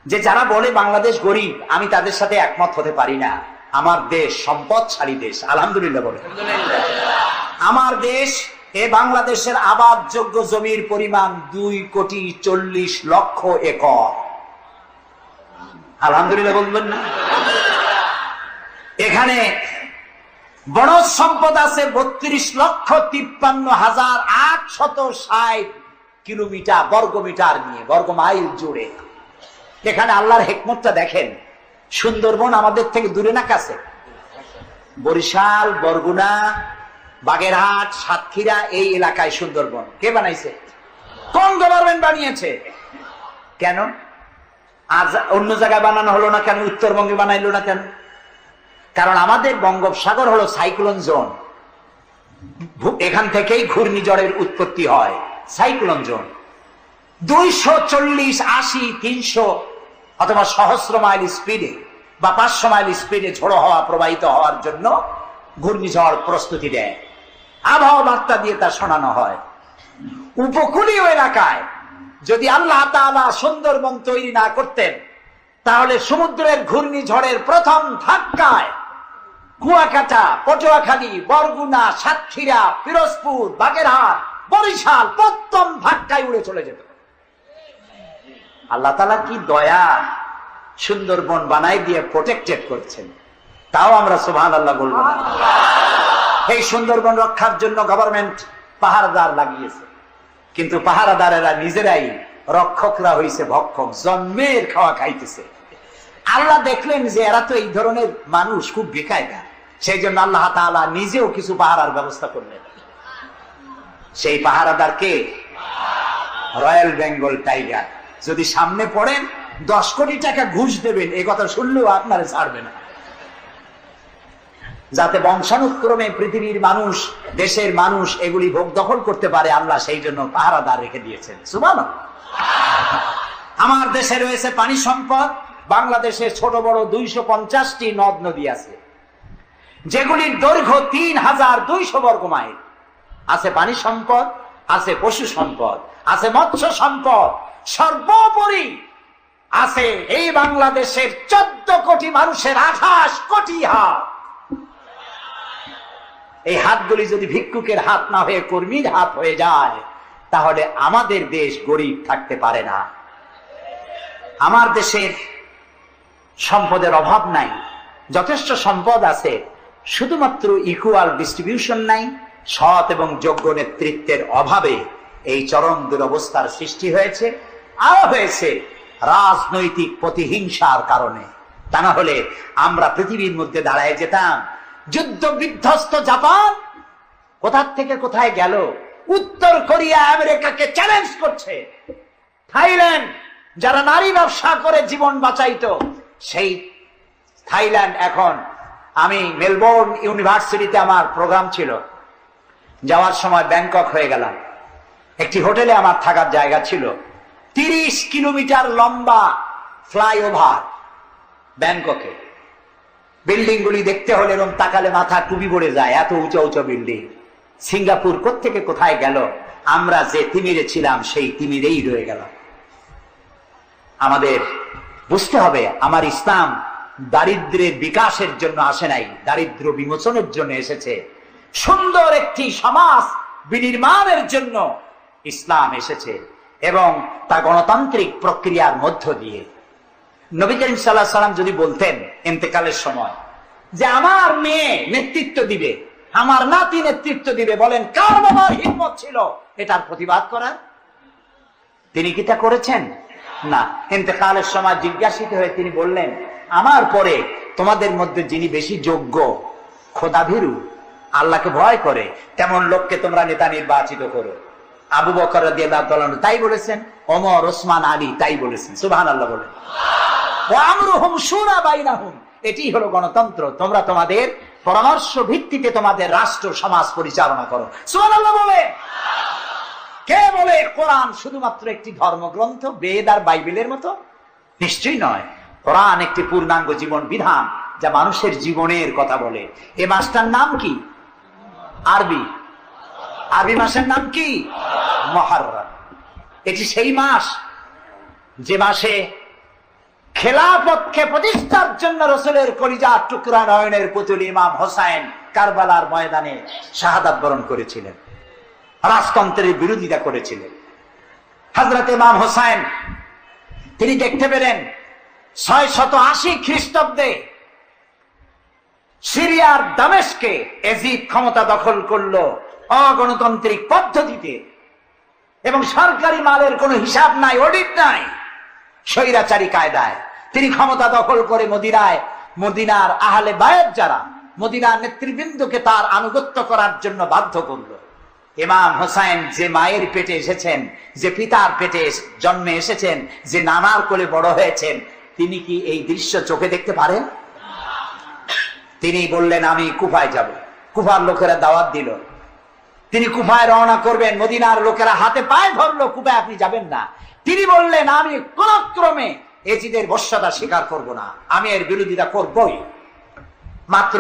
যে যারা বলে বাংলাদেশ গরিব, আমি তাদের সাথে একমত হতে পারি না। আমার দেশ সম্পদশালী দেশ, আলহামদুলিল্লাহ বলে। আমার দেশ, এ বাংলাদেশের আবাদযোগ্য জমির পরিমাণ 2,40,00,000 একর। আলহামদুলিল্লাহ বলবেন না? এখানে বনজ সম্পদ আছে 32,53,860 কিলোমিটার বর্গমিটার নিয়ে, বর্গমাইল জুড়ে। এখানে আল্লাহর হিকমতটা দেখেন। সুন্দরবন আমাদের থেকে দূরে না কাছে? বরিশাল, বরগুনা, বাগেরহাট, সাতক্ষীরা, এই এলাকায় সুন্দরবন কে বানাইছে? কোন গভর্নমেন্ট বানিয়েছে? কেন আর অন্য জায়গায় বানানো হলো না কেন? উত্তরবঙ্গে বানাইলো না কেন? কারণ আমাদের বঙ্গোপসাগর হলো সাইক্লোন জোন, এখান থেকেই ঘূর্ণিঝড়ের উৎপত্তি হয়। সাইক্লোন জোন 240, 80, 300 অথবা সহস্র মাইল স্পিডে বা 500 মাইল স্পিডে ঝোড়ো হওয়া প্রবাহিত হওয়ার জন্য ঘূর্ণিঝড় প্রস্তুতি দেয়। আবহাওয়া বার্তা দিয়ে তা শোনানো হয়। উপকূলীয় এলাকায় যদি আল্লাহ তাআলা সুন্দরবন তৈরি না করতেন, তাহলে সমুদ্রের ঘূর্ণিঝড়ের প্রথম ধাক্কায় কুয়াকাটা, পটুয়াখালী, বরগুনা, সাতক্ষীরা, পিরোজপুর, বাগেরহাট, বরিশাল প্রথম ধাক্কায় উড়ে চলে যেত। আল্লাহ তাআলা কি দয়া, সুন্দরবন বানাই দিয়ে প্রোটেক্টেড করেছেন। তাও আমরা সুবহানাল্লাহ বলবো না। এই সুন্দরবন রক্ষার জন্য গভর্নমেন্ট পাহারাদার লাগিয়েছে, কিন্তু পাহারাদারেরা নিজেরাই রক্ষকরা হয়েছে ভক্ষক, জন্মের খাওয়া খাইতেছে। আল্লাহ দেখলেন যে এরা তো এই ধরনের মানুষ খুব বেকায়দা, সেই জন্য আল্লাহ তাআলা নিজেও কিছু পাহারার ব্যবস্থা করলেন। সেই পাহারাদার কে? Royal Bengal tiger. যদি সামনে পড়েন 10 কোটি টাকা ঘুষ দেবেন, এই কথা শুনলেও আপনারা ছাড়বে না। যাতে বংশানুক্রমে পৃথিবীর মানুষ, দেশের মানুষ এগুলি ভোগ দখল করতে পারে, আল্লাহ সেই জন্য পাহারাদার রেখে দিয়েছেন। সুবহানাল্লাহ। আমার দেশে রয়েছে পানি সম্পদ। বাংলাদেশে ছোট বড় 250টি নদ নদী আছে, যেগুলির দৈর্ঘ্য 3,200 বর্গ মাইল। আছে পানি সম্পদ, আছে পশু সম্পদ, আছে মৎস্য সম্পদ, সর্বোপরি আছে এই বাংলাদেশের 14 কোটি মানুষের 28 কোটি হাত। এই হাতগুলি যদি ভিক্ষুকের হাত না হয়ে কর্মীর হাত হয়ে যায়, তাহলে আমাদের দেশ গরিব থাকতে পারে না। আমার দেশের সম্পদের অভাব নাই, যথেষ্ট সম্পদ আছে, শুধুমাত্র ইকুয়াল ডিস্ট্রিবিউশন নাই। সৎ এবং যোগ্য নেতৃত্বের অভাবে এই চরম দুরবস্থার সৃষ্টি হয়েছে। আরো হয়েছে রাজনৈতিক প্রতিহিংসার কারণে। তা না হলে আমরা পৃথিবীর মধ্যে দাঁড়ায় যেতাম। যুদ্ধ বিধ্বস্ত জাপান কোথা থেকে কোথায় গেল? উত্তর কোরিয়া আমেরিকাকে চ্যালেঞ্জ করছে। থাইল্যান্ড, যারা নারী ব্যবসা করে জীবন বাঁচাইতো, সেই থাইল্যান্ড এখন, আমি মেলবোর্ন ইউনিভার্সিটিতে আমার প্রোগ্রাম ছিল, যাওয়ার সময় ব্যাংকক হয়ে গেলাম। একটি হোটেলে আমার থাকার জায়গা ছিল। 30 কিলোমিটার লম্বা ফ্লাইওভার ব্যাংককে। বিল্ডিং গুলি দেখতে হলে এরকম তাকালে মাথা টুপি পড়ে যায়, এত উঁচু উঁচু বিল্ডিং। সিঙ্গাপুর কোত্থেকে কোথায় গেল? আমরা যে তিমিরে ছিলাম সেই তিমিরেই রয়ে গেল। আমাদের বুঝতে হবে, আমার ইসলাম দারিদ্র্যের বিকাশের জন্য আসে নাই, দারিদ্র বিমোচনের জন্য এসেছে। সুন্দর একটি সমাজ বিনির্মাণের জন্য ইসলাম এসেছে, এবং তা গণতান্ত্রিক প্রক্রিয়ার মধ্য দিয়ে। নবী করিম সাল্লাল্লাহু আলাইহি ওয়াসাল্লাম যদি বলতেন ইন্তেকালের সময়, যে আমার মেয়ে নেতৃত্ব দিবে, আমার নাতি নেতৃত্ব দিবে, বলেন কার বাবার হিম্মত ছিল এটার প্রতিবাদ করার? তিনি কি তা করেছেন? না। ইন্তেকালের সময় জিজ্ঞাসিত হয়ে তিনি বললেন, আমার পরে তোমাদের মধ্যে যিনি বেশি যোগ্য, খোদাভীরু, আল্লাহকে ভয় করে, তেমন লোককে তোমরা নেতা নির্বাচিত করো। আবু বকর রাদিয়াল্লাহু তাআলা তাই বলেছেন, ওমর, ওসমান, আলী তাই বলেছেন। সুবহানাল্লাহ বলেন। ওয়া আমরুহুম শুরা বাইনাহুম, এটি হলো গণতন্ত্র। তোমরা তোমাদের পরামর্শ ভিত্তিতে তোমাদের রাষ্ট্র সমাজ পরিচালনা করো। সুবহানাল্লাহ বলে। কে বলে কোরআন শুধুমাত্র একটি ধর্মগ্রন্থ, বেদ আর বাইবেলের মতো? নিশ্চয়ই নয়। কোরআন একটি পূর্ণাঙ্গ জীবন বিধান, যা মানুষের জীবনের কথা বলে। এ মাসটার নাম কি? আরবি মাসের নাম কি? মুহররম। এটি সেই মাস যে মাসে খেলাফতকে প্রতিষ্ঠার জন্য রাসূলের কলিজার টুকরা নয়নের পুতুল ইমাম হোসাইন কারবালার ময়দানে শাহাদাত বরণ করেছিলেন, রাজতন্ত্রের বিরোধিতা করেছিলেন। হযরত ইমাম হোসাইন তিনি দেখতে পেলেন 680 খ্রিস্টাব্দে সিরিয়ার দামেস্কে এজিদ ক্ষমতা দখল করলো অগণতান্ত্রিক পদ্ধতিতে, এবং সরকারি মালের কোনো হিসাব নাই, অডিট নাই, স্বৈরাচারী কায়দায় তিনি ক্ষমতা দখল করে মদিনার আহলে বায়েত যারা মদিনার নেতৃবৃন্দকে তার আনুগত্য করার জন্য বাধ্য করলো। ইমাম হোসাইন যে মায়ের পেটে এসেছেন, যে পিতার পেটে জন্মে এসেছেন, যে নানার কোলে বড় হয়েছেন, তিনি কি এই দৃশ্য চোখে দেখতে পারেন? তিনি বললেন, আমি কুফায় যাব। কুফার লোকেরা দাওয়াত দিল, তিনি কুফায় রওনা করবেন। মদিনার লোকেরা হাতে পায়ে ধরলো, কুফায় আপনি যাবেন না। তিনি বললেন, আমি কোন ক্রমে এজিদের বশ্যতা স্বীকার করব না, আমি এর বিরোধিতা করবই। মাত্র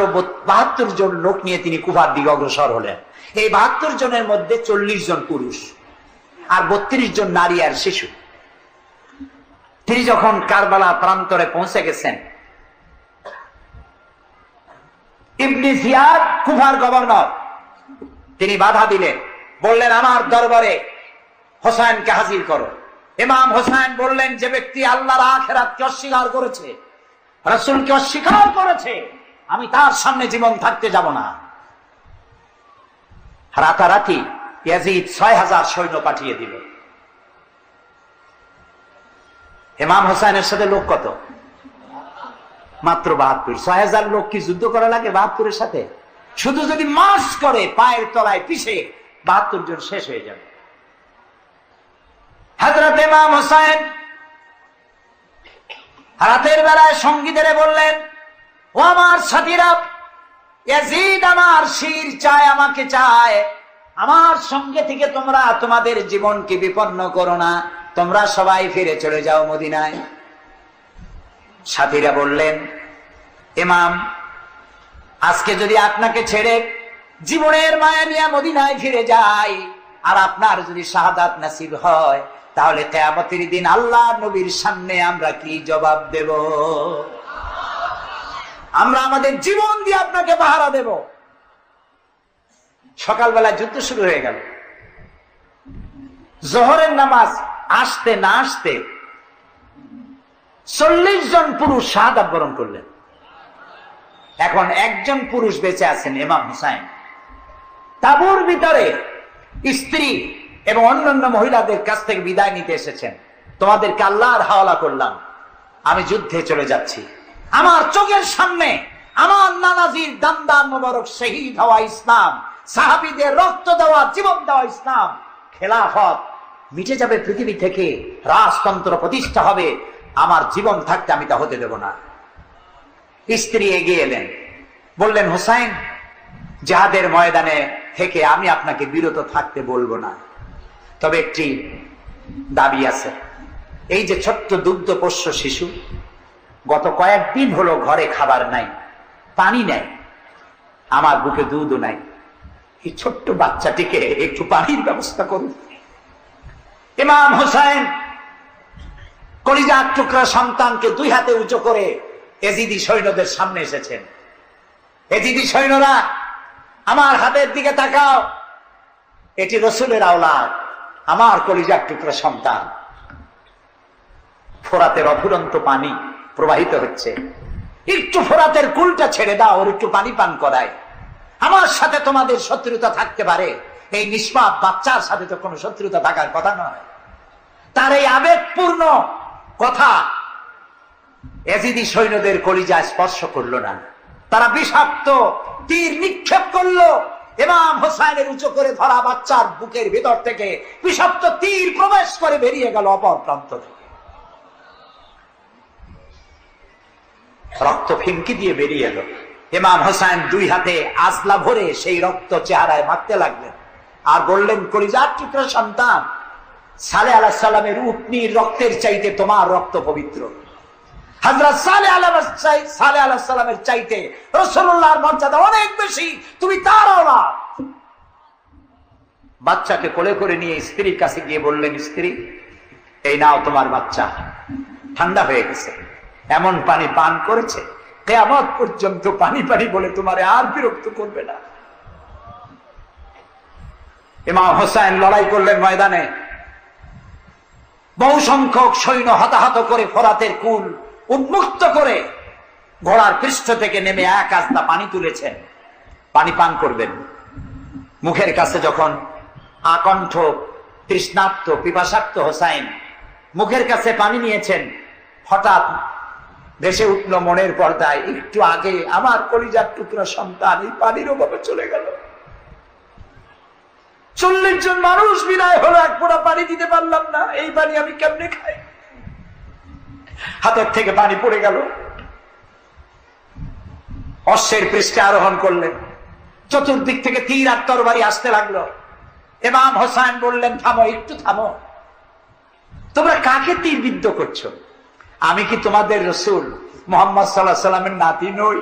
72 জন লোক নিয়ে তিনি কুফার দিকে অগ্রসর হলেন। এই 72 জনের মধ্যে 40 জন পুরুষ আর 32 জন নারী আর শিশু। তিনি যখন কারবালা প্রান্তরে পৌঁছে গেছেন, ইবনে জিয়াদ কুফার গভর্নর, তিনি বাধা দিলেন, বললেন, আমার দরবারে হোসাইনকে হাজির করো। ইমাম হোসাইন বললেন, যে ব্যক্তি আল্লাহর আখিরাতকে অস্বীকার করেছে, রাসূলকে অস্বীকার করেছে, আমি তার সামনে জীবন থাকতে যাব না। রাতারাতি ইয়াজিদ 6000 সৈন্য পাঠিয়ে দিল। ইমাম হোসাইনের সাথে লোক কত? মাত্র 72। 6000 লোক কি যুদ্ধ করা লাগে 72-এর সাথে? শুধু যদি মাস করে পায়ের তলায় পিছে 72 জন শেষ হয়ে যাবে। হযরত ইমাম হোসাইন রাতের বেলায় সঙ্গীদের বললেন, ও আমার সাথীরা, ইয়াজিদ আমার শির চায়, আমাকে চায়, আমার সঙ্গে থেকে তোমরা তোমাদের জীবনকে বিপন্ন করো না, তোমরা সবাই ফিরে চলে যাও মদিনায়। সাথীরা বললেন, ইমাম, আজকে যদি আপনাকে ছেড়ে জীবনের মায়া নিয়ে মদিনায় ফিরে যাই, আর আপনার যদি শাহাদাত নসিব হয়, তাহলে কিয়ামতের দিন আল্লাহ নবীর সামনে আমরা কি জবাব দেব? আমরা আমাদের জীবন দিয়ে আপনাকে পাহারা দেব। সকালবেলা যুদ্ধ শুরু হয়ে গেল। জোহরের নামাজ আসতে না আসতে 40 জন পুরুষ শাহাদাত বরণ করলেন। এখন একজন পুরুষ বেঁচে আছেন, ইমাম হুসাইন। তাঁবুর ভিতরে স্ত্রী এবং অন্যান্য মহিলাদের কাছ থেকে বিদায় নিতে এসেছেন। তোমাদেরকে আল্লাহর হাওয়ালা করলাম, আমি যুদ্ধে চলে যাচ্ছি। আমার চোখের সামনে আমার নানাজির দান্দার মোবারক শহীদ হওয়া ইসলাম, সাহাবীদের রক্ত দেওয়া, জীবন দেওয়া ইসলাম, খেলাফত মিটে যাবে পৃথিবী থেকে, রাজতন্ত্র প্রতিষ্ঠা হবে। আমার জীবন থাকতে আমি তা হতে দেব না। স্ত্রী এগিয়ে এলেন, বললেন, হুসাইন, জিহাদের ময়দানে থেকে আমি আপনাকে বিরত থাকতে বলবো না, তবে একটি দাবি আছে। এই যে ছোট্ট দুগ্ধপোষ্য শিশু, গত কয়েকদিন হলো ঘরে খাবার নাই, পানি নাই, আমার বুকে দুধও নাই, এই ছোট্ট বাচ্চাটিকে একটু পানির ব্যবস্থা করুন। ইমাম হুসাইন কলিজার টুকরা সন্তানকে 2 হাতে উঁচু করে এজিদি সৈন্যদের সামনে এসেছেন। এজিদি সৈন্যরা, আমার হাতের দিকে তাকাও, এটি রাসূলের আওলাদ, আমার কলিজার টুকরা সন্তান। ফোরাতের অফুরন্ত পানি প্রবাহিত হচ্ছে, একটু ফোরাতের কুলটা ছেড়ে দাও, ওর একটু পানি পান করায়। আমার সাথে তোমাদের শত্রুতা থাকতে পারে, এই নিষ্পাপ বাচ্চার সাথে তো কোনো শত্রুতা থাকার কথা নয়। তার এই আবেগপূর্ণ কথা এজিদি সৈন্যদের কলিজায় স্পর্শ করলো না। তারা বিষাক্ত তীর নিক্ষেপ করলো। ইমাম হোসাইনের উঁচু করে ধরা বাচ্চার বুকের ভিতর থেকে বিষাক্ত তীর প্রবেশ করে বেরিয়ে গেল অপর প্রান্ত থেকে। রক্ত ফিনকি দিয়ে বেরিয়ে এলো। ইমাম হোসাইন দুই হাতে আজলা ভরে সেই রক্ত চেহারায় মাখতে লাগলেন আর বললেন, কলিজার টুকরা সন্তান, সালেহ আলাইহিস সালামের উটনির রক্তের চাইতে তোমার রক্ত পবিত্র। হযরত সালেহ আলাইহিস সালামের চাইতে রাসূলুল্লাহর মর্যাদা অনেক বেশি, তুমি তার औलाद। বাচ্চাকে কোলে করে নিয়ে স্ত্রীর কাছে গিয়ে বললেন, স্ত্রী, এই নাও তোমার বাচ্চা, ঠান্ডা হয়ে গেছে, এমন পানি পান করেছে কিয়ামত পর্যন্ত পানি পানি বলে তোমারে আর বিরক্ত করবে না। ইমাম হোসেন লড়াই করলেন ময়দানে, বহু সংখ্যক সৈন্য হতাহত করে ফোরাতের কুল উন্মুক্ত করে ঘোড়ার পৃষ্ঠ থেকে নেমে এক আস্তা পানি তুলেছেন, পানি পান করবেন। মুখের কাছে যখন আকণ্ঠ তৃষ্ণার্ত পিপাসার্ত হোসাইন মুখের কাছে পানি নিয়েছেন, হঠাৎ ভেসে উঠল মনের পর্দায়, একটু আগে আমার কলিজার টুকরা সন্তান এই পানির অভাবে চলে গেল। 40 জন মানুষ বিদায় হলো, এক ফোঁটা পানি দিতে পারলাম না, এই পানি আমি কেমনে খাই? হাতের থেকে পানি পড়ে গেল। অশ্বের পৃষ্ঠে আরোহণ করলেন, চতুর্দিক থেকে তীর আর তরবারি আসতে লাগলো। ইমাম হোসেন বললেন, থামো, একটু থামো, তোমরা কাকে তীর বিদ্ধ করছো? আমি কি তোমাদের রসুল মুহাম্মদ সাল্লাল্লাহু আলাইহি সাল্লামের নাতি নই?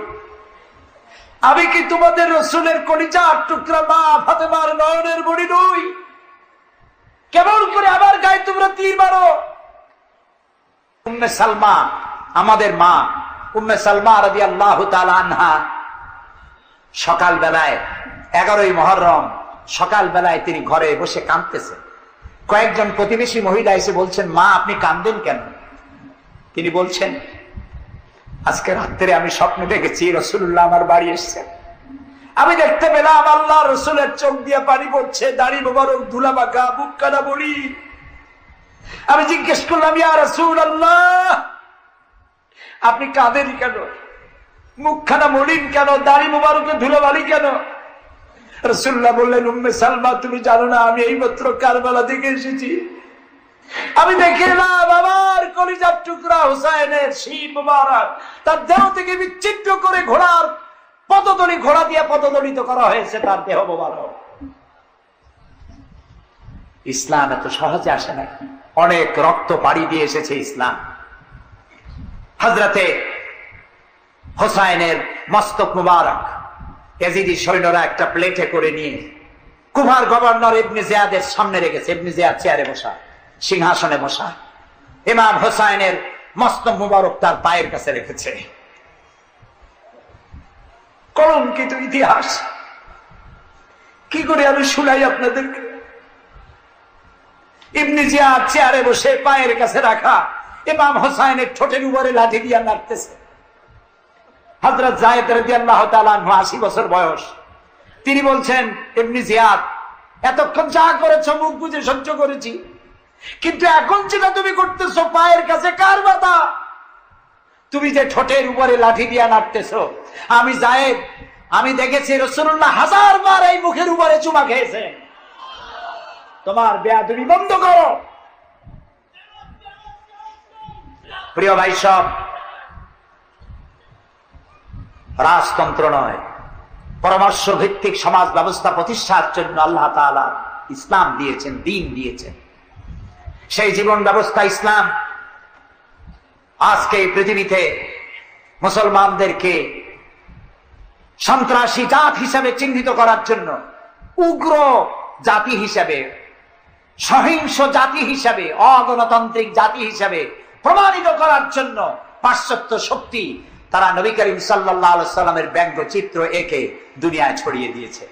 আমি কি তোমাদের রসুলের কলিজার টুকরা মা ফাতেমার নয়নের মণি নই? কেমন করে আমার গায়ে তোমরা তীর মারো? উম্মে সালমা, আমাদের মা উম্মে সালমা রাদিয়াল্লাহু তাআলা আনহা, সকাল বেলায় 11ই মুহররম সকাল বেলায় তিনি ঘরে বসে কাঁদতেছেন। কয়েকজন প্রতিবেশী মহিলা এসে বলছেন, মা আপনি কাঁদেন কেন? তিনি বলছেন, আজকে রাত্রে আমি স্বপ্নে দেখেছি রাসূলুল্লাহ আমার বাড়ি এসেছেন। আমি দেখতে পেলাম আল্লাহ রসুলের চোখ দিয়ে পানি পড়ছে, দাড়ি মোবারক ধুলা মাখা, বুক কাটা বলি। আমি জিজ্ঞেস করলাম, ইয়া রাসূলুল্লাহ, আপনি কাঁদেন কেন? মুখখানা মলিন কেন? দাড়ি মোবারকে ধুলাবালি কেন? রাসূলুল্লাহ বললেন, উম্মে সালমা, তুমি জানো না আমি এইমাত্র কারবালা থেকে এসেছি। আমি দেখে এলাম আমার কলিজার টুকরা হুসাইনের শির মোবারক তার দেহ থেকে বিচ্ছিন্ন করে ঘোড়ার পদতলি, ঘোড়া দিয়ে পদদলিত করা হয়েছে তার দেহ মোবারক। ইসলাম এত সহজে আসে না, অনেক রক্ত পাড়ি দিয়ে এসেছে ইসলাম। হযরতে হোসাইনের মস্তক মুবারক ইয়াজিদি সৈন্যরা একটা প্লেটে করে নিয়ে কুফার গভর্নর ইবনে জিয়াদের সামনে রেখেছে। ইবনে জিয়াদ চেয়ারে বসা, সিংহাসনে বসা, ইমাম হোসাইনের মস্তক মুবারক তার পায়ের কাছে রেখেছে। কলঙ্কিত ইতিহাস, কি করে আমি শুনাই আপনাদেরকে? ইবনে জিয়াদ চেয়ারে বসে পায়ের কাছে রাখা ইমাম হোসাইনের ঠোঁটের উপরে লাঠি দিয়ে নাড়তেছে। হযরত যায়েদ রাদিয়াল্লাহু তাআলা আনহু 80 বছর বয়স, তিনি বলছেন, ইবনে জিয়াদ, এতক্ষণ যা করেছো মুখ বুজে সহ্য করেছি, কিন্তু এখন যেটা তুমি করতেছো পায়ের কাছে কার ব্যথা? তুমি যে ঠোঁটের উপরে লাঠি দিয়া নাড়তেছো, আমি যায়েদ, আমি দেখেছি রাসূলুল্লাহ 1000 বার এই মুখের উপরে চুমা খেয়েছে। তোমার বেয়াদবি বন্ধ করো। প্রিয় ভাই সব, রাজতন্ত্র নয়, পরামর্শ ভিত্তিক সমাজ ব্যবস্থা প্রতিষ্ঠার জন্য আল্লাহ তাআলা ইসলাম দিয়েছেন, দ্বীন দিয়েছেন। সেই জীবন ব্যবস্থা ইসলাম আজকে এই পৃথিবীতে মুসলমানদেরকে সন্ত্রাসী জাত হিসেবে চিহ্নিত করার জন্য, উগ্র জাতি হিসেবে, সহিংস জাতি হিসেবে, অগণতান্ত্রিক জাতি হিসেবে প্রমাণিত করার জন্য পাশ্চাত্য শক্তি তারা নবী করিম সাল্লাল্লাহু আলাইহি সাল্লামের ব্যঙ্গ চিত্র এঁকে দুনিয়ায় ছড়িয়ে দিয়েছে।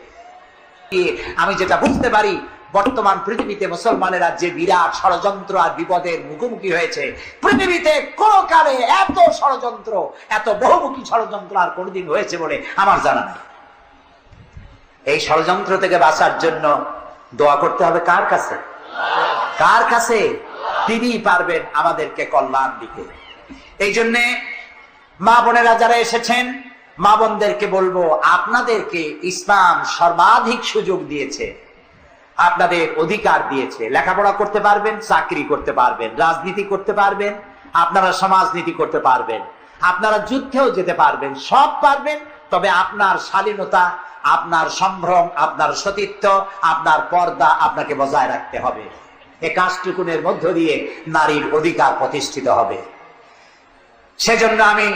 আমি যেটা বুঝতে পারি, বর্তমান পৃথিবীতে মুসলমানেরা যে বিরাট ষড়যন্ত্র আর বিপদের মুখোমুখি হয়েছে, পৃথিবীতে কোন কালে এত ষড়যন্ত্র, এত বহুমুখী ষড়যন্ত্র আর কোনদিন হয়েছে বলে আমার জানা নেই। এই ষড়যন্ত্র থেকে বাঁচার জন্য দোয়া করতে হবে কার কাছে? কার কাছে? তিনি পারবেন আমাদেরকে কল্যাণ দিতে। এই জন্যে মা বোনেরা যারা এসেছেন, মা বোনদেরকে বলবো, আপনাদেরকে ইসলাম সর্বাধিক সুযোগ দিয়েছে, আপনাদের অধিকার দিয়েছে। লেখাপড়া করতে পারবেন, চাকরি করতে পারবেন, রাজনীতি করতে পারবেন, আপনারা সমাজনীতি করতে পারবেন, আপনারা যুদ্ধেও যেতে পারবেন, সব পারবেন। তবে আপনার শালীনতা, আপনার সম্ভ্রম, আপনার সতীত্ব, আপনার পর্দা আপনাকে বজায় রাখতে হবে। এ কাজটুকুনের মধ্য দিয়ে নারীর অধিকার প্রতিষ্ঠিত হবে। সেজন্য আমি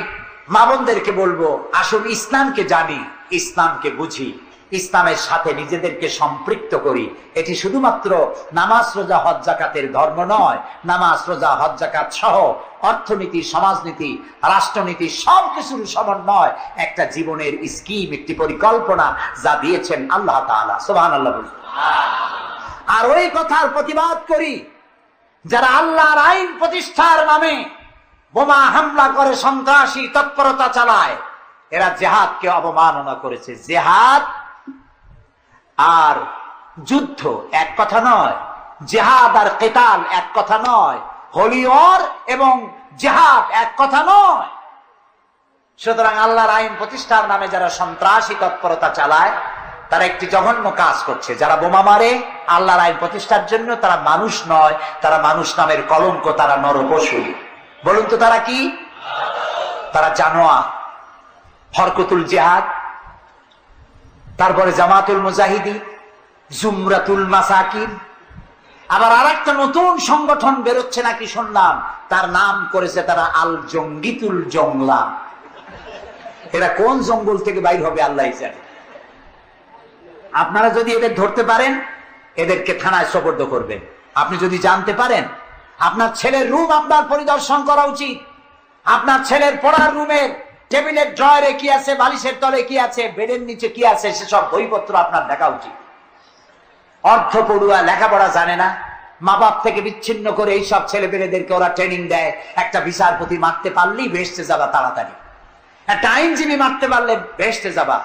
মা বোনদেরকে বলবো, আসুন ইসলামকে জানি, ইসলামকে বুঝি, ইসলামের সাথে নিজেদেরকে সম্পৃক্ত করি। এটি শুধুমাত্র নামাজ রোজা হজ জাকাতের ধর্ম নয়। নামাজ রোজা হজ জাকাত সহ অর্থনীতি, সমাজনীতি, রাষ্ট্রনীতি সবকিছুর সমন্বয় একটা জীবনের স্কিম, একটি পরিকল্পনা যা দিয়েছেন আল্লাহ তাআলা। সুবহানাল্লাহ। আর ওই কথার প্রতিবাদ করি যারা আল্লাহর আইন প্রতিষ্ঠার নামে বোমা হামলা করে, সন্ত্রাসী তৎপরতা চালায়। এরা জিহাদকে অবমাননা করেছে। জিহাদ আর যুদ্ধ এক কথা নয়, জিহাদ আর কিতাল এক কথা নয়, হোলি ওয়ার এবং জিহাদ এক কথা নয়। সুতরাং আল্লাহর আইন প্রতিষ্ঠার নামে যারা সন্ত্রাসী তৎপরতা চালায়, তারা একটি জঘন্য কাজ করছে। যারা বোমা মারে আল্লাহর আইন প্রতিষ্ঠার জন্য, তারা মানুষ নয়, তারা মানুষ নামের কলঙ্ক, তারা নরপশু। বলুন তো তারা কি? তারা জানোয়ার। হরকতুল জিহাদ, তারপরে জামাতুল মুজাহিদিন, জুমরাতুল মাসাকিন, আবার আরেকটা নতুন সংগঠন বেরোচ্ছে নাকি শুনলাম, তার নাম করেছে তারা আল জঙ্গিতুল জংলা। এরা কোন জঙ্গল থেকে বাইর হবে আল্লাহ জানে। আপনারা যদি এদের ধরতে পারেন, এদেরকে থানায় সোপর্দ করবেন। আপনি যদি জানতে পারেন, আপনার ছেলের রুম আপনার পরিদর্শন করা উচিত। আপনার ছেলের পড়ার রুমের টেবিলের ড্রয়ারে কি আছে, বালিশের তলে কি আছে, বেডের নিচে কি আছে, সেসব বইপত্র আপনার দেখা উচিত। অর্ধ পড়ুয়া, লেখাপড়া জানে না, মা বাপ থেকে বিচ্ছিন্ন করে এইসব ছেলে পেলেদেরকে ওরা ট্রেনিং দেয়। একটা বিচারপতি মারতে পারলেই বেহেশতে যাবা তাড়াতাড়ি, একটা আইনজীবী মারতে পারলে বেহেশতে যাবা,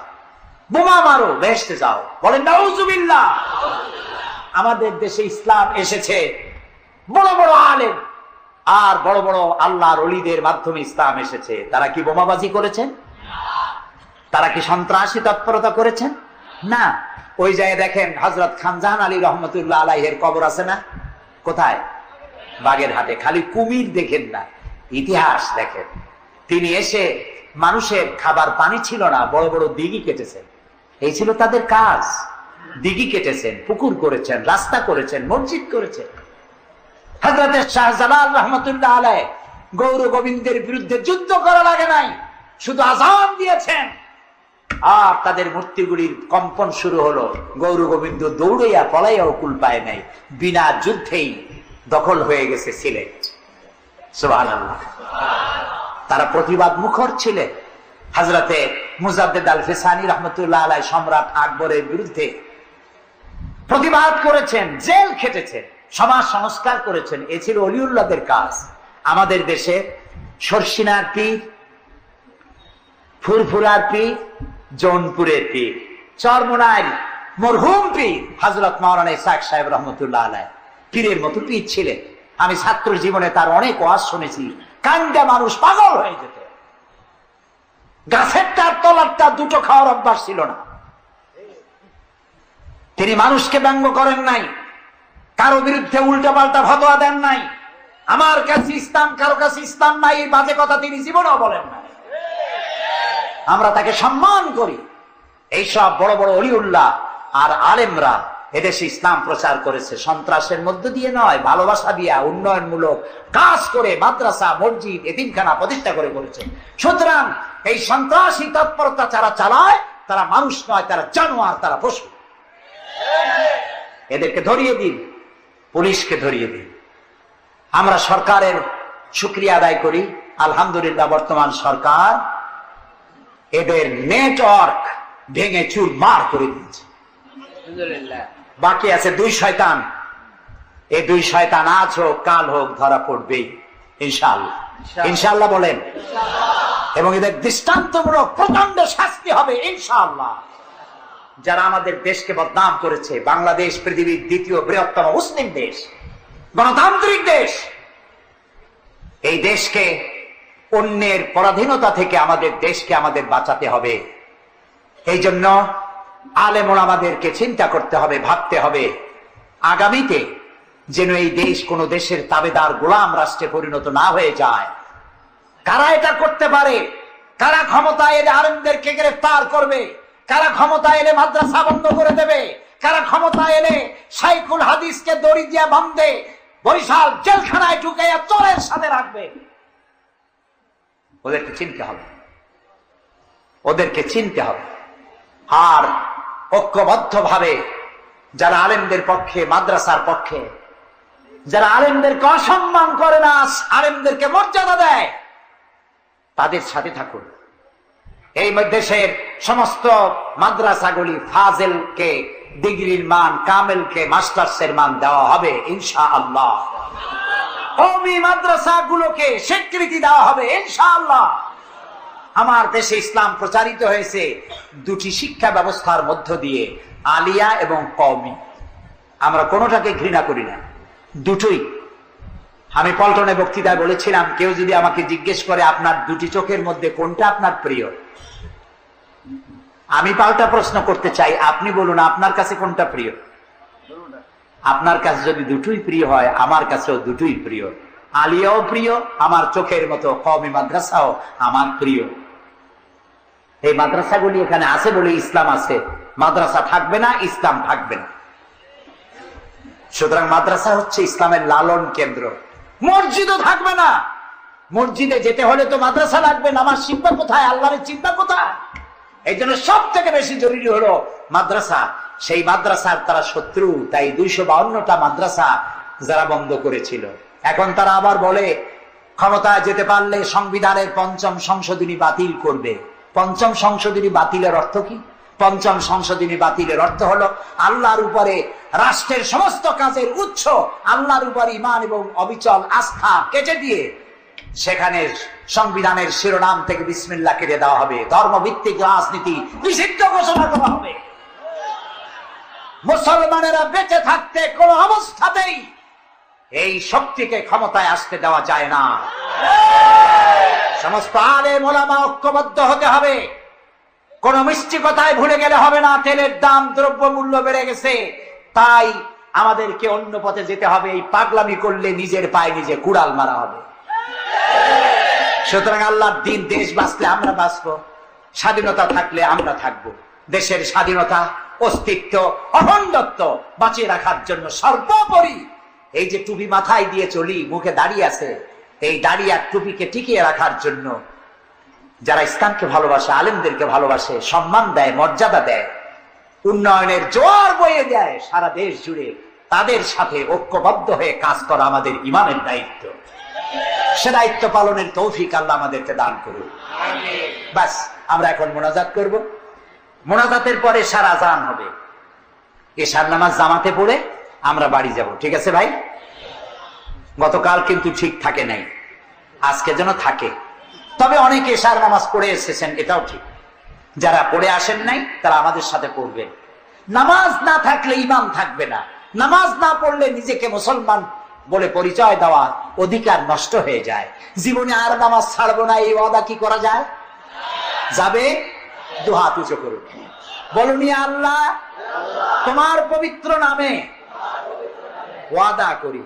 বোমা মারো বেহেশতে যাও। বলেন নাউজুবিল্লাহ। আমাদের দেশে ইসলাম এসেছে, বড় বড় আলেম আর বড় বড় আল্লাহর ওলিদের মাধ্যমে ইসলাম এসেছে। তারা কি বোমাবাজি করেছেন? তারা কি সন্ত্রাসী তৎপরতা করেছেন? না। ওই জায়গায় দেখেন হযরত খানজাহান আলী রহমতুল্লাহ আলাইহির কবর আছে না? কোথায়? বাগেরহাটে। খালি কুমির দেখেন না, ইতিহাস দেখেন। তিনি এসে, মানুষের খাবার পানি ছিল না, বড় বড় দিঘি কেটেছেন। এই ছিল তাদের কাজ। দিঘি কেটেছেন, পুকুর করেছেন, রাস্তা করেছেন, মসজিদ করেছেন। হযরত শাহজালাল রহমতুল্লাহ আলাইহি গৌর গোবিন্দের বিরুদ্ধে যুদ্ধ করা লাগে নাই, শুধু আযান দিয়েছেন আর তাদের মূর্তিগুলির কম্পন শুরু হলো। গৌর গোবিন্দ দৌড়াইয়া পলাইয়াও কুল পায় নাই, বিনা যুদ্ধেই দখল হয়ে গেছে সিলেট। সুবহানাল্লাহ। তারা প্রতিবাদ মুখর ছিলেন। হযরতে মুজাদ্দেদ আল ফিসানি রহমতুল্লাহ আলাইহি সম্রাট আকবরের বিরুদ্ধে প্রতিবাদ করেছেন, জেল খেটেছেন, সমাজ সংস্কার করেছেন। এ ছিল অলিউল্লাহদের কাজ। আমাদের দেশে শর্ষিনার পীর, ফুরফুরার পীর, জৌনপুরের পীর, চরমোনাইর মরহুম পীর হযরত মাওলানা ইসহাক সাহেব রহমতুল্লাহ আলাইহি পীরের মতো পীর ছিলেন। আমি ছাত্র জীবনে তার অনেক ওয়াজ শুনেছি। কান্দা মানুষ পাগল হয়ে যেত। গাছের তার তলারটা দুটো খাওয়ার অভ্যাস ছিল না। তিনি মানুষকে ব্যঙ্গ করেন নাই, কারো বিরুদ্ধে উল্টা পাল্টা ফতোয়া দেন নাই। আমার কাছে ইসলাম, কারো কাছে ইসলাম নাই, এই বাজে কথা তিনি জীবনেও বলেন না। আমরা তাকে সম্মান করি। এইসব বড় বড় অলিউল্লাহ আর আলেমরা এদেশে ইসলাম প্রচার করেছে, সন্ত্রাসের মধ্য দিয়ে নয়, ভালোবাসা দিয়া, উন্নয়নমূলক কাজ করে, মাদ্রাসা, মসজিদ, এতিমখানা প্রতিষ্ঠা করে করেছে। সুতরাং এই সন্ত্রাসী তৎপরতা যারা চালায়, তারা মানুষ নয়, তারা জানোয়ার, তারা পশু। এদেরকে ধরিয়ে দিন, পুলিশকে ধরিয়ে দিন। আমরা সরকারের শুকরিয়া আদায় করি। আলহামদুলিল্লাহ, বর্তমান সরকার এদের নেটওয়ার্ক ভেঙে চুরমার করে দিয়েছে। বাকি আছে দুই শয়তান। এই দুই শয়তান আজ হোক কাল হোক ধরা পড়বেই ইনশাআল্লাহ। ইনশাআল্লাহ বলেন। এবং এদের দৃষ্টান্তমূলক প্রচন্ড শাস্তি হবে ইনশাআল্লাহ। যারা আমাদের দেশকে বদনাম করেছে, বাংলাদেশ পৃথিবীর দ্বিতীয় বৃহত্তম মুসলিম দেশ, গণতান্ত্রিক দেশ, এই দেশকে অন্যের পরাধীনতা থেকে আমাদের দেশকে আমাদের বাঁচাতে হবে। এই জন্য আলেম ওলামাদেরকে চিন্তা করতে হবে, ভাবতে হবে আগামীতে যেন এই দেশ কোন দেশের তাবেদার গোলাম রাষ্ট্রে পরিণত না হয়ে যায়। কারা এটা করতে পারে? কারা ক্ষমতা এলে আলেমদেরকে গ্রেফতার করবে? কারা ক্ষমতা এলে মাদ্রাসা বন্ধ করে দেবে? কারা ক্ষমতা এলে শাইখুল হাদিসকে দড়ি দিয়া বাঁধে বরিশাল জেলখানায় ঢুকাইয়া চোরের সাথে রাখবে? ওদেরকে চিনতে হবে, ওদেরকে চিনতে হবে। আর ঐক্যবদ্ধ ভাবে যারা আলেমদের পক্ষে, মাদ্রাসার পক্ষে, যারা আলেমদেরকে অসম্মান করে না, আলেমদেরকে মর্যাদা দেয়, তাদের সাথে থাকুন। এই দেশের সমস্ত মাদ্রাসাগুলি ফাজেলকে ডিগ্রির মান, কামেলকে মাস্টার্সের মান দেওয়া হবে ইনশাআল্লাহ। কওমি মাদ্রাসাগুলোকে স্বীকৃতি দেওয়া হবে ইনশাআল্লাহ। আমার দেশে ইসলাম প্রচারিত হয়েছে দুটি শিক্ষা ব্যবস্থার মধ্য দিয়ে, আলিয়া এবং কওমি। আমরা কোনোটাকে ঘৃণা করি না, দুটোই। আমি পল্টনে বক্তৃতায় বলেছিলাম, কেউ যদি আমাকে জিজ্ঞেস করে আপনার দুটি চোখের মধ্যে কোনটা আপনার প্রিয়, আমি পাল্টা প্রশ্ন করতে চাই, আপনি বলুন আপনার কাছে কোনটা প্রিয়? আপনার কাছে যদি দুটোই প্রিয় হয়, আমার কাছেও দুটোই প্রিয়। আলিয়াও প্রিয়, আমার চোখের মতো কওমি মাদ্রাসাও আমার প্রিয়। এই মাদ্রাসাগুলি এখানে আছে বলে ইসলাম আছে, মাদ্রাসা থাকবে না, ইসলাম থাকবে না। সুতরাং মাদ্রাসা হচ্ছে ইসলামের লালন কেন্দ্র। মসজিদও থাকবে না। মসজিদে যেতে হলে তো মাদ্রাসা লাগবে। নামাজ শিখবা কোথায়? আল্লাহরের চিন্তা কোথায়? এই জন্য সব থেকে বেশি জরুরি হলো মাদ্রাসা। সেই মাদ্রাসার তারা শত্রু, তাই 252টা মাদ্রাসা যারা বন্ধ করেছিল, এখন তারা আবার বলে ক্ষমতায় যেতে পারলে সংবিধানের 5ম সংশোধনী বাতিল করবে। 5ম সংশোধনী বাতিলের অর্থ কি? 5ম সংশোধনী বাতিলের অর্থ হলো আল্লাহর উপরে, রাষ্ট্রের সমস্ত কাজের উৎস আল্লাহর উপর ঈমান এবং অবিচল আস্থা কেটে দিয়ে সেখানে সংবিধানের শিরোনাম থেকে বিসমিল্লাহ কেটে দেওয়া হবে। ধর্মভিত্তিক রাজনীতি নিষিদ্ধ ঘোষণা করা হবে। মুসলমানেরা বেঁচে থাকতে কোন অবস্থাতেই এই শক্তিকে ক্ষমতায় আসতে দেওয়া যায় না। সমস্ত আলেম ওলামা ঐক্যবদ্ধ হতে হবে। কোন মিষ্টি কথায় ভুলে গেলে হবে না। তেলের দাম, দ্রব্য মূল্য বেড়ে গেছে, তাই আমাদেরকে অন্য পথে যেতে হবে। এই পাগলামি করলে নিজের পায়ে নিজে কুড়াল মারা হবে। সুতরাং আল্লাহর দিন, দেশ বাঁচলে আমরা বাঁচবো, স্বাধীনতা থাকলে আমরা থাকবো। দেশের স্বাধীনতা, অস্তিত্ব, অখণ্ডত্ব বাঁচিয়ে রাখার জন্য সর্বোপরি এই যে টুপি মাথায় দিয়ে চলি, মুখে দাড়ি আছে, এই দাড়ি আর টুপিকে টিকিয়ে রাখার জন্য যারা ইসলামকে ভালোবাসে, আলেমদেরকে ভালোবাসে, সম্মান দেয়, মর্যাদা দেয়, উন্নয়নের জোয়ার বয়ে দেয় সারা দেশ জুড়ে, তাদের সাথে ঐক্যবদ্ধ হয়ে কাজ করা আমাদের ইমানের দায়িত্ব। সে দায়িত্ব পালনের তৌফিক আল্লাহ আমাদেরকে দান করুন। বাস, আমরা এখন মোনাজাত করব। মোনাজাতের পরে এশার আজান হবে। এশার নামাজ জামাতে পড়ে আমরা বাড়ি যাব। ঠিক আছে ভাই? গতকাল কিন্তু ঠিক থাকে নাই, আজকে যেন থাকে। তবে অনেকে এশার নামাজ পড়ে এসেছেন, এটাও ঠিক। যারা পড়ে আসেন নাই তারা আমাদের সাথে পড়বেন। নামাজ না থাকলে ইমাম থাকবে না। নামাজ না পড়লে নিজেকে মুসলমান বলে পরিচয় দেওয়া অধিকার নষ্ট হয়ে যায়। জীবনে আর নামাজ ছাড়বো না, এই ওয়াদা কি করা যায়? যাবে? দুহাত উঁচু করুন, বলুন ইয়া আল্লাহ, তোমার পবিত্র নামে ওয়াদা করি